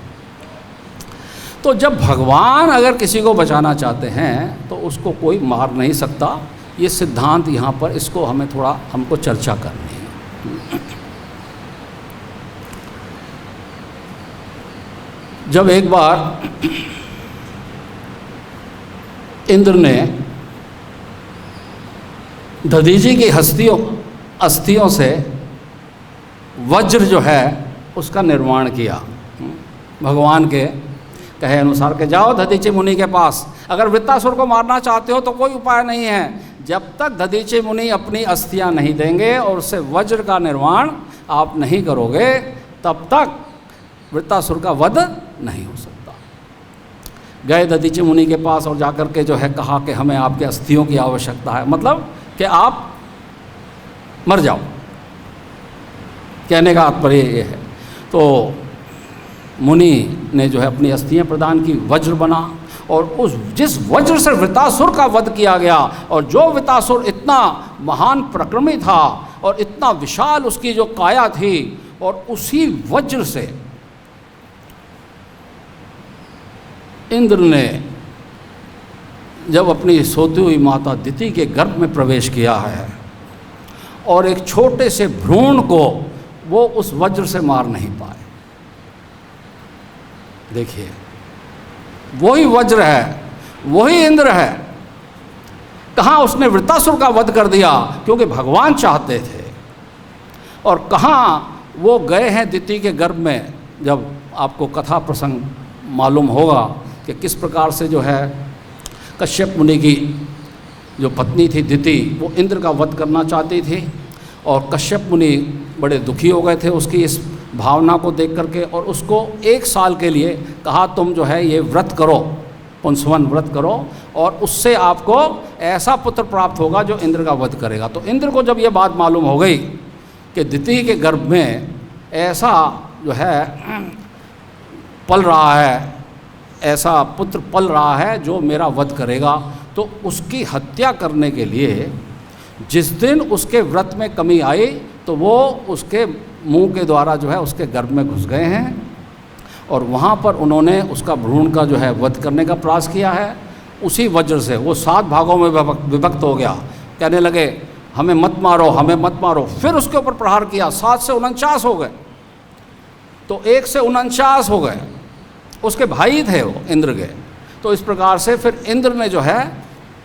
तो जब भगवान अगर किसी को बचाना चाहते हैं तो उसको कोई मार नहीं सकता। ये सिद्धांत यहाँ पर, इसको हमें थोड़ा हमको चर्चा करनी है। जब एक बार इंद्र ने दधीचि की अस्थियों से वज्र जो है उसका निर्माण किया। भगवान के कहे अनुसार के जाओ दधीचि मुनि के पास, अगर वृत्तासुर को मारना चाहते हो तो कोई उपाय नहीं है। जब तक दधीचि मुनि अपनी अस्थियां नहीं देंगे और उससे वज्र का निर्माण आप नहीं करोगे, तब तक वृत्तासुर का वध नहीं हो सकता। गए दधीचि मुनि के पास और जाकर के जो है कहा कि हमें आपके अस्थियों की आवश्यकता है, मतलब कि आप मर जाओ, कहने का तात्पर्य ये है। तो मुनि ने जो है अपनी अस्थियां प्रदान की, वज्र बना और उस जिस वज्र से वृत्तासुर का वध किया गया, और जो वृत्तासुर इतना महान प्रक्रमी था और इतना विशाल उसकी जो काया थी, और उसी वज्र से इंद्र ने जब अपनी सोती हुई माता दिति के गर्भ में प्रवेश किया है और एक छोटे से भ्रूण को वो उस वज्र से मार नहीं पाए। देखिए, वही वज्र है, वही इंद्र है। कहाँ उसने वृत्तासुर का वध कर दिया क्योंकि भगवान चाहते थे, और कहाँ वो गए हैं दिति के गर्भ में। जब आपको कथा प्रसंग मालूम होगा कि किस प्रकार से जो है कश्यप मुनि की जो पत्नी थी दिति, वो इंद्र का वध करना चाहती थी, और कश्यप मुनि बड़े दुखी हो गए थे उसकी इस भावना को देख करके, और उसको 1 साल के लिए कहा तुम जो है ये व्रत करो, पुंसवन व्रत करो, और उससे आपको ऐसा पुत्र प्राप्त होगा जो इंद्र का वध करेगा। तो इंद्र को जब ये बात मालूम हो गई कि दिति के गर्भ में ऐसा जो है पल रहा है, ऐसा पुत्र पल रहा है जो मेरा वध करेगा, तो उसकी हत्या करने के लिए जिस दिन उसके व्रत में कमी आई तो वो उसके मुंह के द्वारा जो है उसके गर्भ में घुस गए हैं, और वहाँ पर उन्होंने उसका भ्रूण का जो है वध करने का प्रयास किया है। उसी वज्र से वो 7 भागों में विभक्त हो गया। कहने लगे हमें मत मारो, हमें मत मारो। फिर उसके ऊपर प्रहार किया, 7 से 49 हो गए, तो 1 से 49 हो गए। उसके भाई थे वो इंद्र के। तो इस प्रकार से फिर इंद्र ने जो है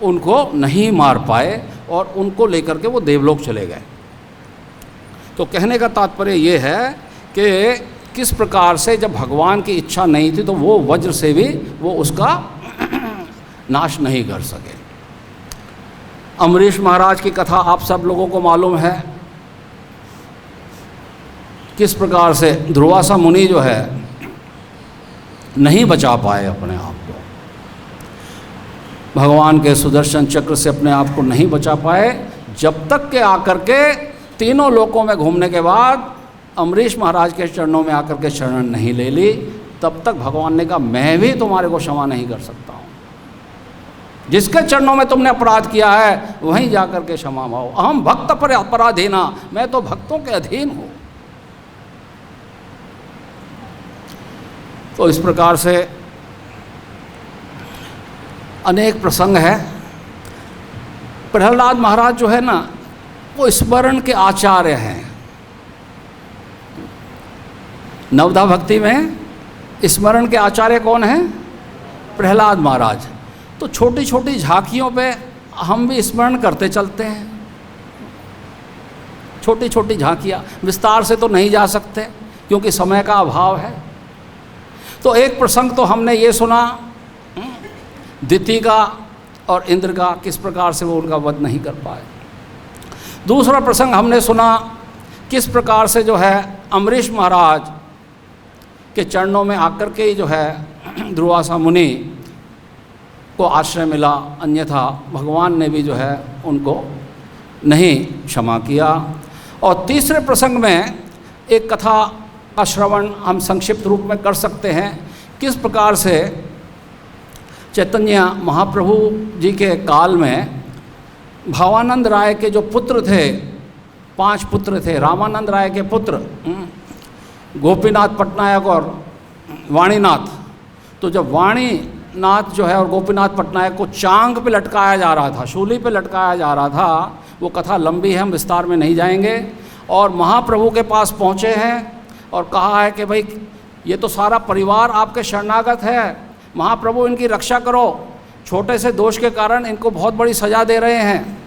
उनको नहीं मार पाए और उनको लेकर के वो देवलोक चले गए। तो कहने का तात्पर्य ये है कि किस प्रकार से जब भगवान की इच्छा नहीं थी तो वो वज्र से भी वो उसका नाश नहीं कर सके। अम्बरीश महाराज की कथा आप सब लोगों को मालूम है, किस प्रकार से दुर्वासा मुनि जो है नहीं बचा पाए अपने आप को, भगवान के सुदर्शन चक्र से अपने आप को नहीं बचा पाए। जब तक के आकर के तीनों लोकों में घूमने के बाद अम्बरीश महाराज के चरणों में आकर के शरण नहीं ले ली, तब तक भगवान ने कहा मैं भी तुम्हारे को क्षमा नहीं कर सकता हूँ। जिसके चरणों में तुमने अपराध किया है वहीं जाकर के क्षमा पाओ। अहम भक्त पर अपराधीना, मैं तो भक्तों के अधीन हूँ। तो इस प्रकार से अनेक प्रसंग है। प्रहलाद महाराज जो है ना वो स्मरण के आचार्य हैं। नवधा भक्ति में स्मरण के आचार्य कौन हैं? प्रहलाद महाराज। तो छोटी छोटी झांकियों पे हम भी स्मरण करते चलते हैं, छोटी छोटी झांकियाँ, विस्तार से तो नहीं जा सकते क्योंकि समय का अभाव है। तो एक प्रसंग तो हमने ये सुना दिति का और इंद्र का, किस प्रकार से वो उनका वध नहीं कर पाए। दूसरा प्रसंग हमने सुना किस प्रकार से जो है अम्बरीश महाराज के चरणों में आकर के जो है दुर्वासा मुनि को आश्रय मिला, अन्यथा भगवान ने भी जो है उनको नहीं क्षमा किया। और तीसरे प्रसंग में एक कथा का श्रवण हम संक्षिप्त रूप में कर सकते हैं, किस प्रकार से चैतन्य महाप्रभु जी के काल में भावानंद राय के जो पुत्र थे, 5 पुत्र थे, रामानंद राय के पुत्र गोपीनाथ पटनायक और वाणीनाथ। तो जब वाणीनाथ जो है और गोपीनाथ पटनायक को चांग पे लटकाया जा रहा था, शूली पे लटकाया जा रहा था, वो कथा लंबी है, हम विस्तार में नहीं जाएंगे। और महाप्रभु के पास पहुँचे हैं और कहा है कि भाई ये तो सारा परिवार आपके शरणागत है, महाप्रभु इनकी रक्षा करो, छोटे से दोष के कारण इनको बहुत बड़ी सज़ा दे रहे हैं।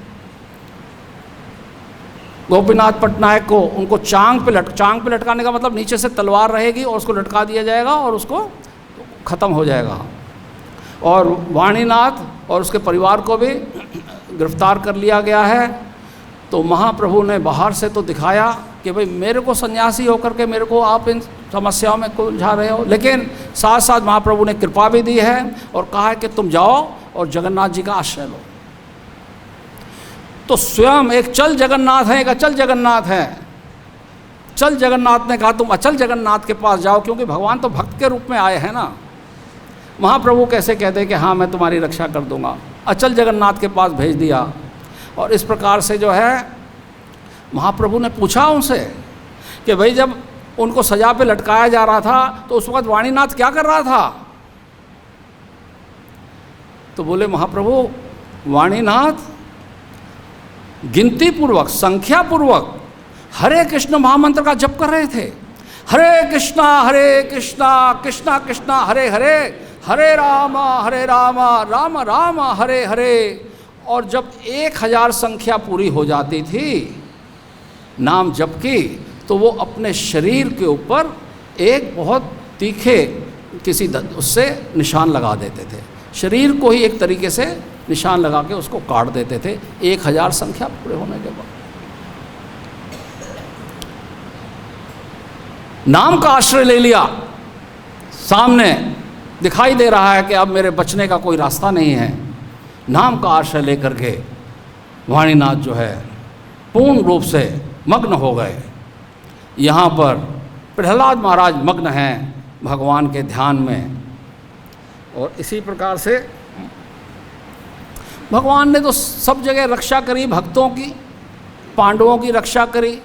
गोपीनाथ पटनायक को उनको चांग पे लटकाने का मतलब नीचे से तलवार रहेगी और उसको लटका दिया जाएगा और उसको ख़त्म हो जाएगा। और वाणीनाथ और उसके परिवार को भी गिरफ्तार कर लिया गया है। तो महाप्रभु ने बाहर से तो दिखाया कि भाई मेरे को सन्यासी होकर के मेरे को आप इन समस्याओं में उलझा रहे हो, लेकिन साथ साथ महाप्रभु ने कृपा भी दी है और कहा है कि तुम जाओ और जगन्नाथ जी का आश्रय लो। तो स्वयं एक चल जगन्नाथ है, एक अचल जगन्नाथ है। चल जगन्नाथ ने कहा तुम अचल जगन्नाथ के पास जाओ, क्योंकि भगवान तो भक्त के रूप में आए हैं ना। महाप्रभु कैसे कहते कि हाँ मैं तुम्हारी रक्षा कर दूंगा। अचल जगन्नाथ के पास भेज दिया। और इस प्रकार से जो है महाप्रभु ने पूछा उनसे कि भाई जब उनको सजा पे लटकाया जा रहा था तो उस वक्त वाणीनाथ क्या कर रहा था? तो बोले महाप्रभु वाणीनाथ गिनती पूर्वक, संख्या पूर्वक हरे कृष्ण महामंत्र का जप कर रहे थे। हरे कृष्णा कृष्णा कृष्णा हरे हरे, हरे राम राम राम हरे हरे। और जब 1000 संख्या पूरी हो जाती थी नाम जप की, तो वो अपने शरीर के ऊपर एक बहुत तीखे किसी उससे निशान लगा देते थे। शरीर को ही एक तरीके से निशान लगा के उसको काट देते थे 1000 संख्या पूरे होने के बाद। नाम का आश्रय ले लिया, सामने दिखाई दे रहा है कि अब मेरे बचने का कोई रास्ता नहीं है। नाम का आश्रय लेकर के वाणीनाथ जो है पूर्ण रूप से मग्न हो गए। यहाँ पर प्रहलाद महाराज मग्न हैं भगवान के ध्यान में। और इसी प्रकार से भगवान ने तो सब जगह रक्षा करी भक्तों की, पांडवों की रक्षा करी,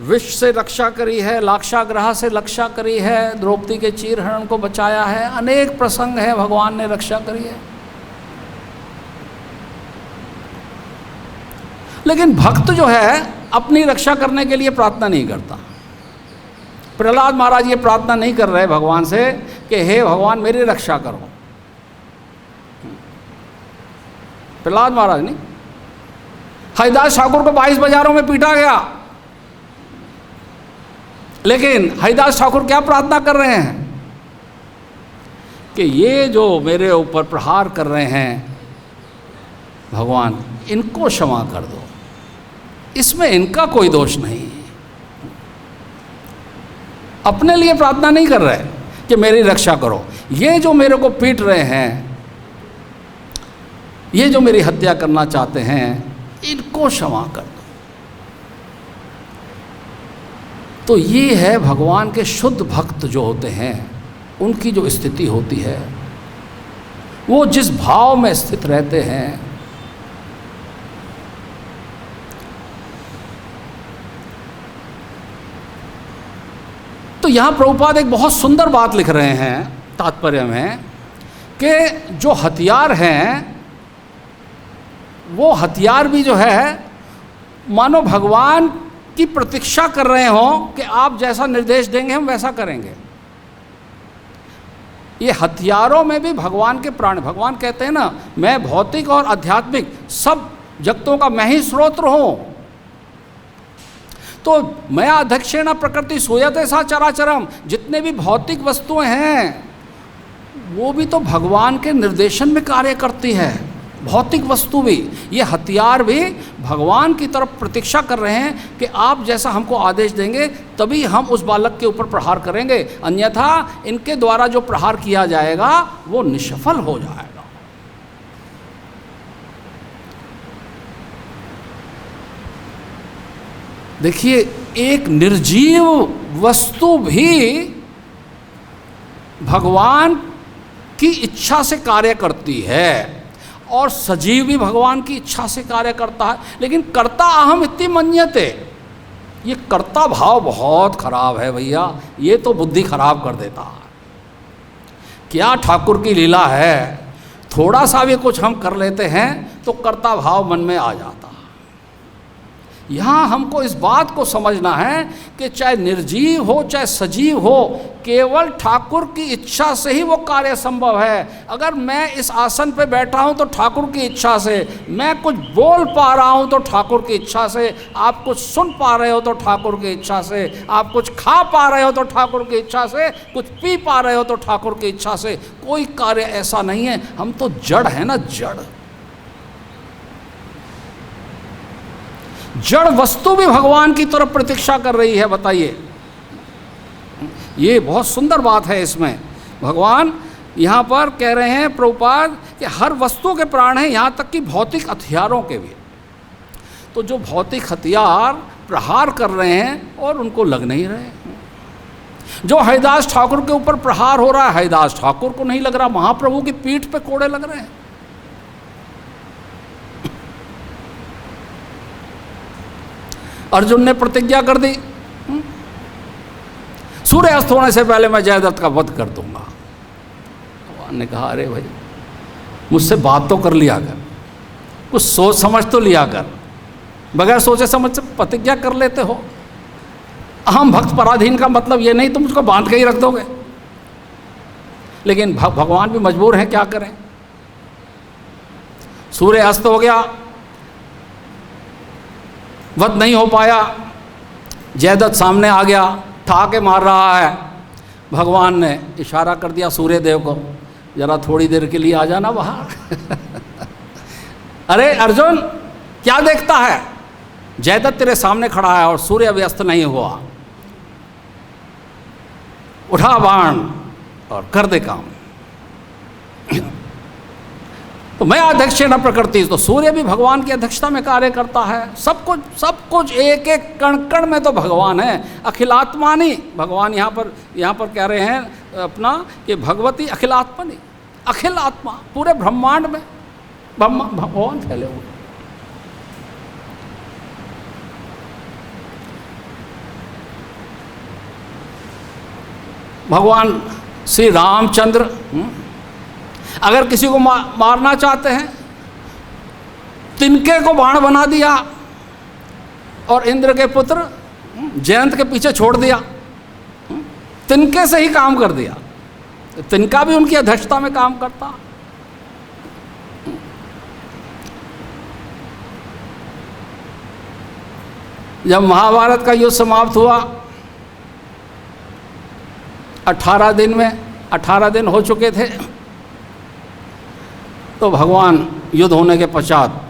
विष से रक्षा करी है, लाक्षाग्रह से रक्षा करी है, द्रौपदी के चीरहरण को बचाया है, अनेक प्रसंग है भगवान ने रक्षा करी है। लेकिन भक्त जो है अपनी रक्षा करने के लिए प्रार्थना नहीं करता। प्रहलाद महाराज ये प्रार्थना नहीं कर रहे भगवान से कि हे भगवान मेरी रक्षा करो। प्रहलाद महाराज नहीं, हरिदास ठाकुर को 22 बाजारों में पीटा गया, लेकिन हरिदास ठाकुर क्या प्रार्थना कर रहे हैं कि ये जो मेरे ऊपर प्रहार कर रहे हैं भगवान, इनको क्षमा कर दो, इसमें इनका कोई दोष नहीं। अपने लिए प्रार्थना नहीं कर रहे कि मेरी रक्षा करो, ये जो मेरे को पीट रहे हैं, ये जो मेरी हत्या करना चाहते हैं, इनको क्षमा कर दो। तो ये है भगवान के शुद्ध भक्त जो होते हैं, उनकी जो स्थिति होती है, वो जिस भाव में स्थित रहते हैं। तो यहाँ प्रभुपाद एक बहुत सुंदर बात लिख रहे हैं तात्पर्य में कि जो हथियार हैं, वो हथियार भी जो है मानो भगवान की प्रतीक्षा कर रहे हो कि आप जैसा निर्देश देंगे हम वैसा करेंगे। ये हथियारों में भी भगवान के प्राण, भगवान कहते हैं ना, मैं भौतिक और आध्यात्मिक सब जगतों का मैं ही स्रोत हूं। तो मया अध्यक्षेण प्रकृति सूयते सा चराचरम, जितने भी भौतिक वस्तुएं हैं वो भी तो भगवान के निर्देशन में कार्य करती है। भौतिक वस्तु भी, ये हथियार भी भगवान की तरफ प्रतीक्षा कर रहे हैं कि आप जैसा हमको आदेश देंगे तभी हम उस बालक के ऊपर प्रहार करेंगे, अन्यथा इनके द्वारा जो प्रहार किया जाएगा वो निष्फल हो जाएगा। देखिए, एक निर्जीव वस्तु भी भगवान की इच्छा से कार्य करती है और सजीव भी भगवान की इच्छा से कार्य करता है, लेकिन कर्ता अहम इति मन्यते, ये कर्ता भाव बहुत खराब है भैया, ये तो बुद्धि खराब कर देता है। क्या ठाकुर की लीला है, थोड़ा सा भी कुछ हम कर लेते हैं तो कर्ता भाव मन में आ जाता है। यहाँ हमको इस बात को समझना है कि चाहे निर्जीव हो चाहे सजीव हो, केवल ठाकुर की इच्छा से ही वो कार्य संभव है। अगर मैं इस आसन पे बैठा हूँ तो ठाकुर की इच्छा से, मैं कुछ बोल पा रहा हूँ तो ठाकुर की इच्छा से, आप कुछ सुन पा रहे हो तो ठाकुर की इच्छा से, आप कुछ खा पा रहे हो तो ठाकुर की इच्छा से, कुछ पी पा रहे हो तो ठाकुर की इच्छा से। कोई कार्य ऐसा नहीं है, हम तो जड़ है ना, जड़ वस्तु भी भगवान की तरफ प्रतीक्षा कर रही है। बताइए, ये बहुत सुंदर बात है। इसमें भगवान यहाँ पर कह रहे हैं प्रभुपाद कि हर वस्तु के प्राण हैं, यहाँ तक कि भौतिक हथियारों के भी। तो जो भौतिक हथियार प्रहार कर रहे हैं और उनको लग नहीं रहे, जो हरिदास ठाकुर के ऊपर प्रहार हो रहा है, हरिदास ठाकुर को नहीं लग रहा, महाप्रभु की पीठ पे कोड़े लग रहे हैं। अर्जुन ने प्रतिज्ञा कर दी, सूर्य अस्त होने से पहले मैं जयद्रथ का वध कर दूंगा। भगवान ने कहा, अरे भाई मुझसे बात तो कर लिया कर, कुछ सोच समझ तो लिया कर, बगैर सोचे समझ से प्रतिज्ञा कर लेते हो। अहम भक्त पराधीन का मतलब ये नहीं तुम उसको बांध के ही रख दोगे। लेकिन भगवान भी मजबूर हैं, क्या करें। सूर्य अस्त हो गया, वध नहीं हो पाया, जयद्रथ सामने आ गया, ठा के मार रहा है। भगवान ने इशारा कर दिया सूर्य देव को, जरा थोड़ी देर के लिए आ जाना बाहर। अरे अर्जुन, क्या देखता है, जयद्रथ तेरे सामने खड़ा है और सूर्य अभी अस्त नहीं हुआ, उठा बाण और कर दे काम। तो मैं अध्यक्षेण प्रकृति, तो सूर्य भी भगवान की अध्यक्षता में कार्य करता है। सब कुछ एक एक कण कण में तो भगवान है। अखिलात्मानी, भगवान यहाँ पर कह रहे हैं अपना कि भगवती अखिलात्मानी, अखिल आत्मा, पूरे ब्रह्मांड में भगवान फैले हुए। भगवान श्री रामचंद्र अगर किसी को मारना चाहते हैं, तिनके को बाण बना दिया, और इंद्र के पुत्र जयंत के पीछे छोड़ दिया, तिनके से ही काम कर दिया। तिनका भी उनकी अध्यक्षता में काम करता। जब महाभारत का युद्ध समाप्त हुआ 18 दिन में, 18 दिन हो चुके थे, तो भगवान युद्ध होने के पश्चात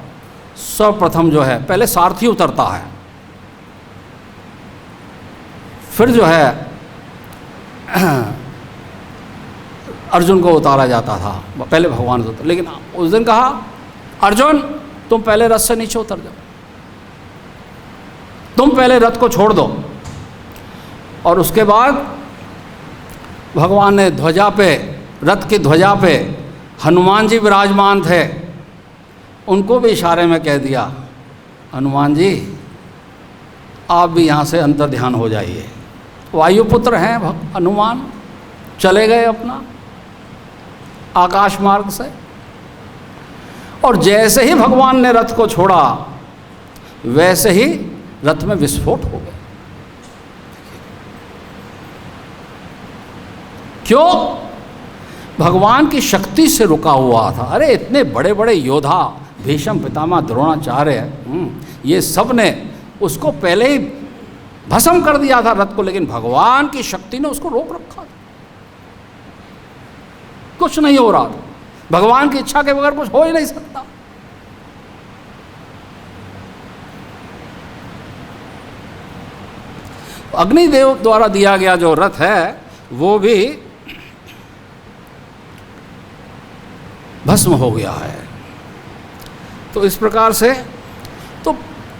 सर्वप्रथम जो है पहले सारथी उतरता है, फिर जो है अर्जुन को उतारा जाता था। पहले भगवान उतर, लेकिन उस दिन कहा अर्जुन तुम पहले रथ से नीचे उतर जाओ, तुम पहले रथ को छोड़ दो। और उसके बाद भगवान ने ध्वजा पे, रथ की ध्वजा पे हनुमान जी विराजमान थे, उनको भी इशारे में कह दिया हनुमान जी आप भी यहाँ से अंतर ध्यान हो जाइए। वायुपुत्र हैं हनुमान, चले गए अपना आकाश मार्ग से। और जैसे ही भगवान ने रथ को छोड़ा वैसे ही रथ में विस्फोट हो गया। क्यों? भगवान की शक्ति से रुका हुआ था। अरे इतने बड़े बड़े योद्धा भीष्म, पितामह, द्रोणाचार्य, ये सब ने उसको पहले ही भस्म कर दिया था रथ को, लेकिन भगवान की शक्ति ने उसको रोक रखा था। कुछ नहीं हो रहा था, भगवान की इच्छा के बगैर कुछ हो ही नहीं सकता। अग्निदेव द्वारा दिया गया जो रथ है वो भी भस्म हो गया है। तो इस प्रकार से तो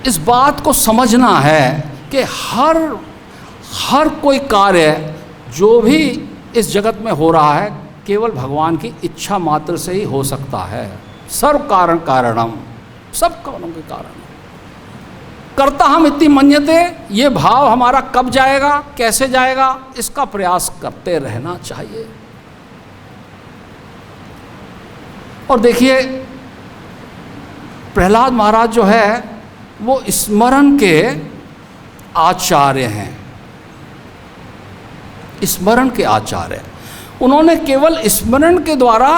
इस बात को समझना है कि हर कोई कार्य जो भी इस जगत में हो रहा है केवल भगवान की इच्छा मात्र से ही हो सकता है। सर्व कारण कारणम, सब कारणों के कारण। कर्ता हम इतनी मन्यते, ये भाव हमारा कब जाएगा, कैसे जाएगा, इसका प्रयास करते रहना चाहिए। और देखिए प्रहलाद महाराज जो है वो स्मरण के आचार्य हैं, स्मरण के आचार्य। उन्होंने केवल स्मरण के द्वारा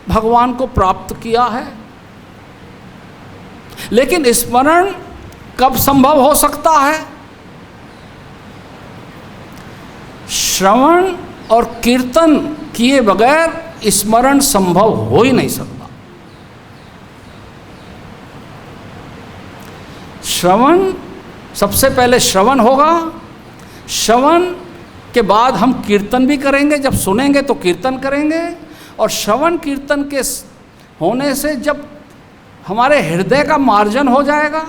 भगवान को प्राप्त किया है। लेकिन स्मरण कब संभव हो सकता है? श्रवण और कीर्तन किए बगैर स्मरण संभव हो ही नहीं सकता। श्रवण, सबसे पहले श्रवण होगा, श्रवण के बाद हम कीर्तन भी करेंगे। जब सुनेंगे तो कीर्तन करेंगे, और श्रवण कीर्तन के होने से जब हमारे हृदय का मार्जन हो जाएगा,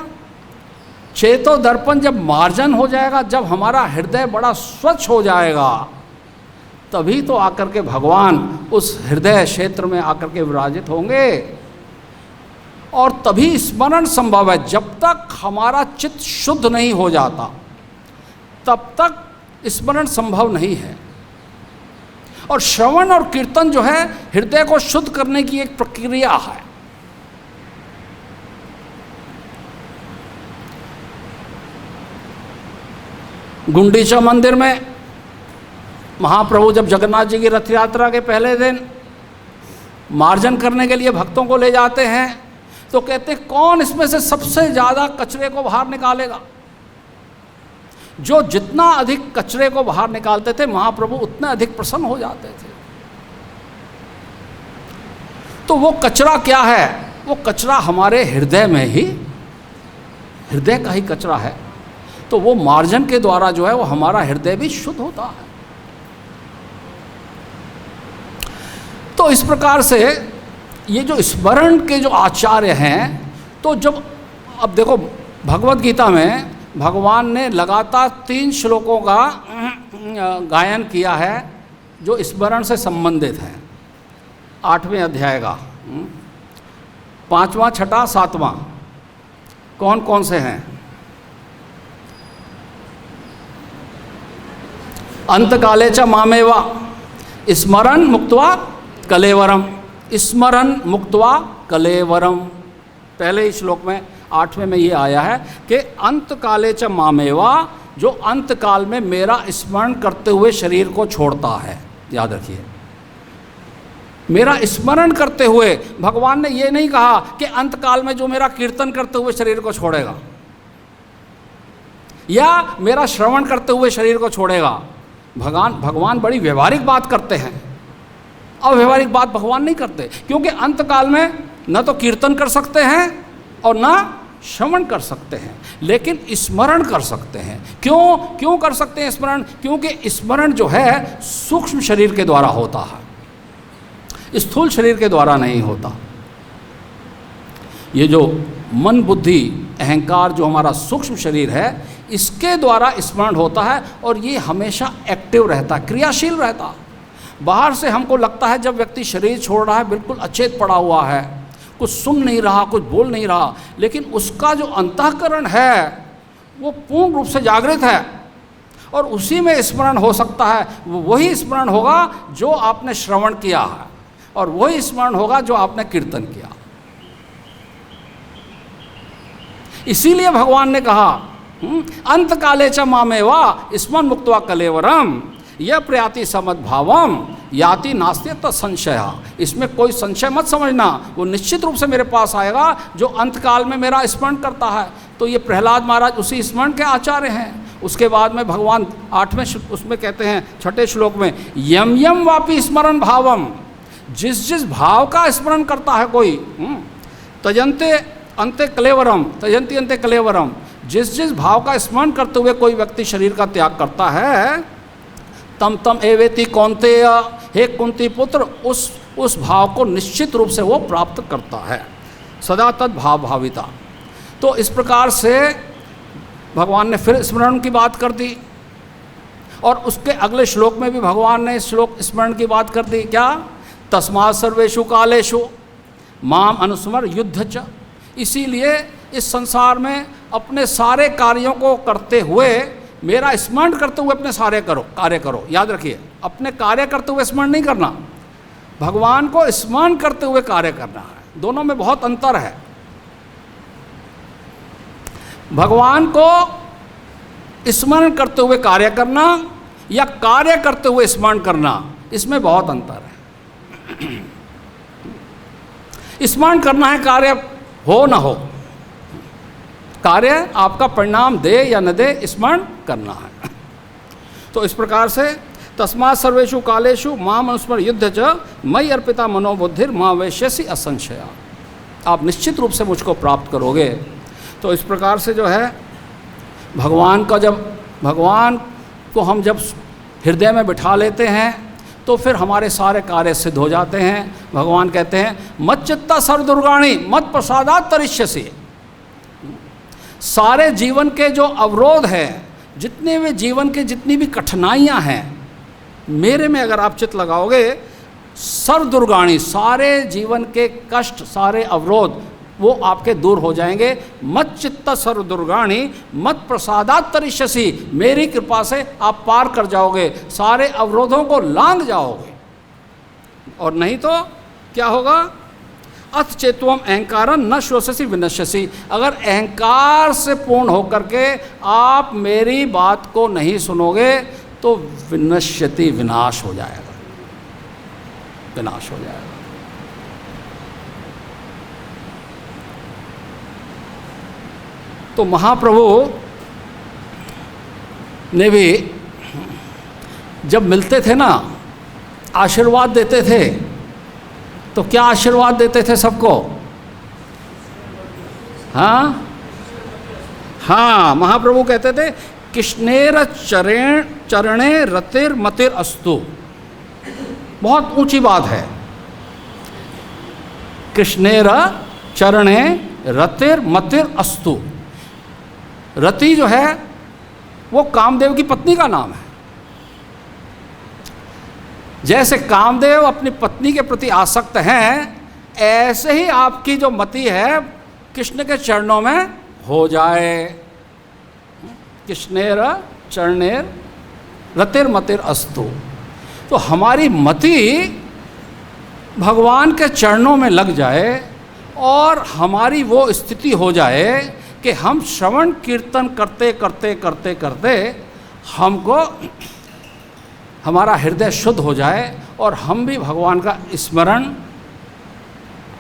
चेतो दर्पण जब मार्जन हो जाएगा, जब हमारा हृदय बड़ा स्वच्छ हो जाएगा, तभी तो आकर के भगवान उस हृदय क्षेत्र में आकर के विराजित होंगे। और तभी स्मरण संभव है। जब तक हमारा चित्त शुद्ध नहीं हो जाता तब तक स्मरण संभव नहीं है। और श्रवण और कीर्तन जो है हृदय को शुद्ध करने की एक प्रक्रिया है। गुंडीचा मंदिर में महाप्रभु जब जगन्नाथ जी की रथ यात्रा के पहले दिन मार्जन करने के लिए भक्तों को ले जाते हैं, तो कहते कौन इसमें से सबसे ज़्यादा कचरे को बाहर निकालेगा। जो जितना अधिक कचरे को बाहर निकालते थे महाप्रभु उतना अधिक प्रसन्न हो जाते थे। तो वो कचरा क्या है? वो कचरा हमारे हृदय में ही, हृदय का ही कचरा है। तो वो मार्जन के द्वारा जो है वो हमारा हृदय भी शुद्ध होता है। तो इस प्रकार से ये जो स्मरण के जो आचार्य हैं, तो जब अब देखो भगवत गीता में भगवान ने लगातार 3 श्लोकों का गायन किया है जो स्मरण से संबंधित हैं। 8वें अध्याय का 5वां, 6वां, 7वां कौन कौन से हैं? अंतकाले च मामेवा स्मरण मुक्त्वा कलेवरम, स्मरण मुक्त्वा कलेवरम। पहले ही श्लोक में 8वें में ये आया है कि अंत काले च मामेवा, जो अंत काल में मेरा स्मरण करते हुए शरीर को छोड़ता है। याद रखिए, मेरा स्मरण करते हुए, भगवान ने ये नहीं कहा कि अंत काल में जो मेरा कीर्तन करते हुए शरीर को छोड़ेगा या मेरा श्रवण करते हुए शरीर को छोड़ेगा। भगवान बड़ी व्यवहारिक बात करते हैं, अव्यवहारिक बात भगवान नहीं करते, क्योंकि अंत काल में न तो कीर्तन कर सकते हैं और न श्रवण कर सकते हैं, लेकिन स्मरण कर सकते हैं। क्यों कर सकते हैं स्मरण? क्योंकि स्मरण जो है सूक्ष्म शरीर के द्वारा होता है, स्थूल शरीर के द्वारा नहीं होता। ये जो मन बुद्धि अहंकार जो हमारा सूक्ष्म शरीर है, इसके द्वारा स्मरण होता है और ये हमेशा एक्टिव रहता है, क्रियाशील रहता है। बाहर से हमको लगता है जब व्यक्ति शरीर छोड़ रहा है बिल्कुल अचेत पड़ा हुआ है, कुछ सुन नहीं रहा, कुछ बोल नहीं रहा, लेकिन उसका जो अंतःकरण है वो पूर्ण रूप से जागृत है और उसी में स्मरण हो सकता है। वही स्मरण होगा जो आपने श्रवण किया है और वही स्मरण होगा जो आपने कीर्तन किया। इसीलिए भगवान ने कहा अंत काले च मामेवा स्मरण मुक्त्वा कलेवरम यह प्रयाति समद्भावम याति नास्ति तत्संशय। इसमें कोई संशय मत समझना, वो निश्चित रूप से मेरे पास आएगा जो अंत काल में मेरा स्मरण करता है। तो ये प्रहलाद महाराज उसी स्मरण के आचार्य हैं। उसके बाद में भगवान 8वें उसमें कहते हैं 6ठे श्लोक में, यम यम वापि स्मरण भावम, जिस जिस भाव का स्मरण करता है कोई, तजंते अंते कलेवरम, तजंती अंते कलेवरम, जिस जिस भाव का स्मरण करते हुए कोई व्यक्ति शरीर का त्याग करता है, तम तम एवेति कौन्तेय, हे कुंती पुत्र, उस भाव को निश्चित रूप से वो प्राप्त करता है, सदा तद भाव भाविता। तो इस प्रकार से भगवान ने फिर स्मरण की बात कर दी और उसके अगले श्लोक में भी भगवान ने श्लोक स्मरण की बात कर दी। क्या? तस्मात् सर्वेषु कालेषु माम अनुस्मर युद्ध च। इसीलिए इस संसार में अपने सारे कार्यों को करते हुए मेरा स्मरण करते हुए अपने सारे कार्य करो। याद रखिए, अपने कार्य करते हुए स्मरण नहीं करना, भगवान को स्मरण करते हुए कार्य करना है। दोनों में बहुत अंतर है। भगवान को स्मरण करते हुए कार्य करना या कार्य करते हुए स्मरण करना, इसमें बहुत अंतर है। स्मरण करना है, कार्य हो ना हो, कार्य आपका परिणाम दे या न दे, स्मरण करना है। तो इस प्रकार से तस्मात् सर्वेषु कालेषु माम अनुस्मर युद्ध च मयि अर्पिता मनोबुद्धिर मां वैश्यसि असंशया। आप निश्चित रूप से मुझको प्राप्त करोगे। तो इस प्रकार से जो है भगवान को हम जब हृदय में बिठा लेते हैं तो फिर हमारे सारे कार्य सिद्ध हो जाते हैं। भगवान कहते हैं मच्चित्ता सर्वदुर्गाणि मत प्रसादात् तरिष्यसि। सारे जीवन के जो अवरोध हैं, जितने भी जीवन के जितनी भी कठिनाइयां हैं, मेरे में अगर आप चित्त लगाओगे, सर्वदुर्गाणी, सारे जीवन के कष्ट, सारे अवरोध वो आपके दूर हो जाएंगे। मत चित्त सर्वदुर्गाणी मत प्रसादात् तरिष्यसि। मेरी कृपा से आप पार कर जाओगे, सारे अवरोधों को लांघ जाओगे। और नहीं तो क्या होगा? अथ चेत्वम अहंकारं न श्रोषसि विनश्यसि। अगर अहंकार से पूर्ण होकर के आप मेरी बात को नहीं सुनोगे तो विनश्यति, विनाश हो जाएगा, विनाश हो जाएगा। तो महाप्रभु ने भी जब मिलते थे ना, आशीर्वाद देते थे, तो क्या आशीर्वाद देते थे सबको? हाँ, महाप्रभु कहते थे कृष्णेर चरणे रतिर मतिर अस्तु। बहुत ऊंची बात है। कृष्णेर चरणे रतिर मतिर अस्तु। रति जो है वो कामदेव की पत्नी का नाम है। जैसे कामदेव अपनी पत्नी के प्रति आसक्त हैं, ऐसे ही आपकी जो मति है कृष्ण के चरणों में हो जाए। कृष्णेर चरणेर रतिर मतिर अस्तु। तो हमारी मति भगवान के चरणों में लग जाए और हमारी वो स्थिति हो जाए कि हम श्रवण कीर्तन करते करते करते करते हमको हमारा हृदय शुद्ध हो जाए और हम भी भगवान का स्मरण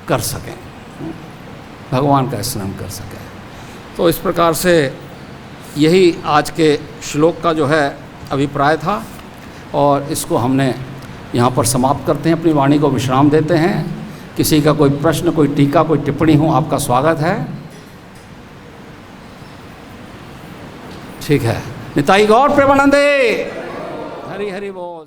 कर सकें, भगवान का स्मरण कर सकें। तो इस प्रकार से यही आज के श्लोक का जो है अभिप्राय था, और इसको हमने यहाँ पर समाप्त करते हैं, अपनी वाणी को विश्राम देते हैं। किसी का कोई प्रश्न, कोई टीका, कोई टिप्पणी हो, आपका स्वागत है। ठीक है। निताई गौर प्रेमानंदे। हरि हरि बोल।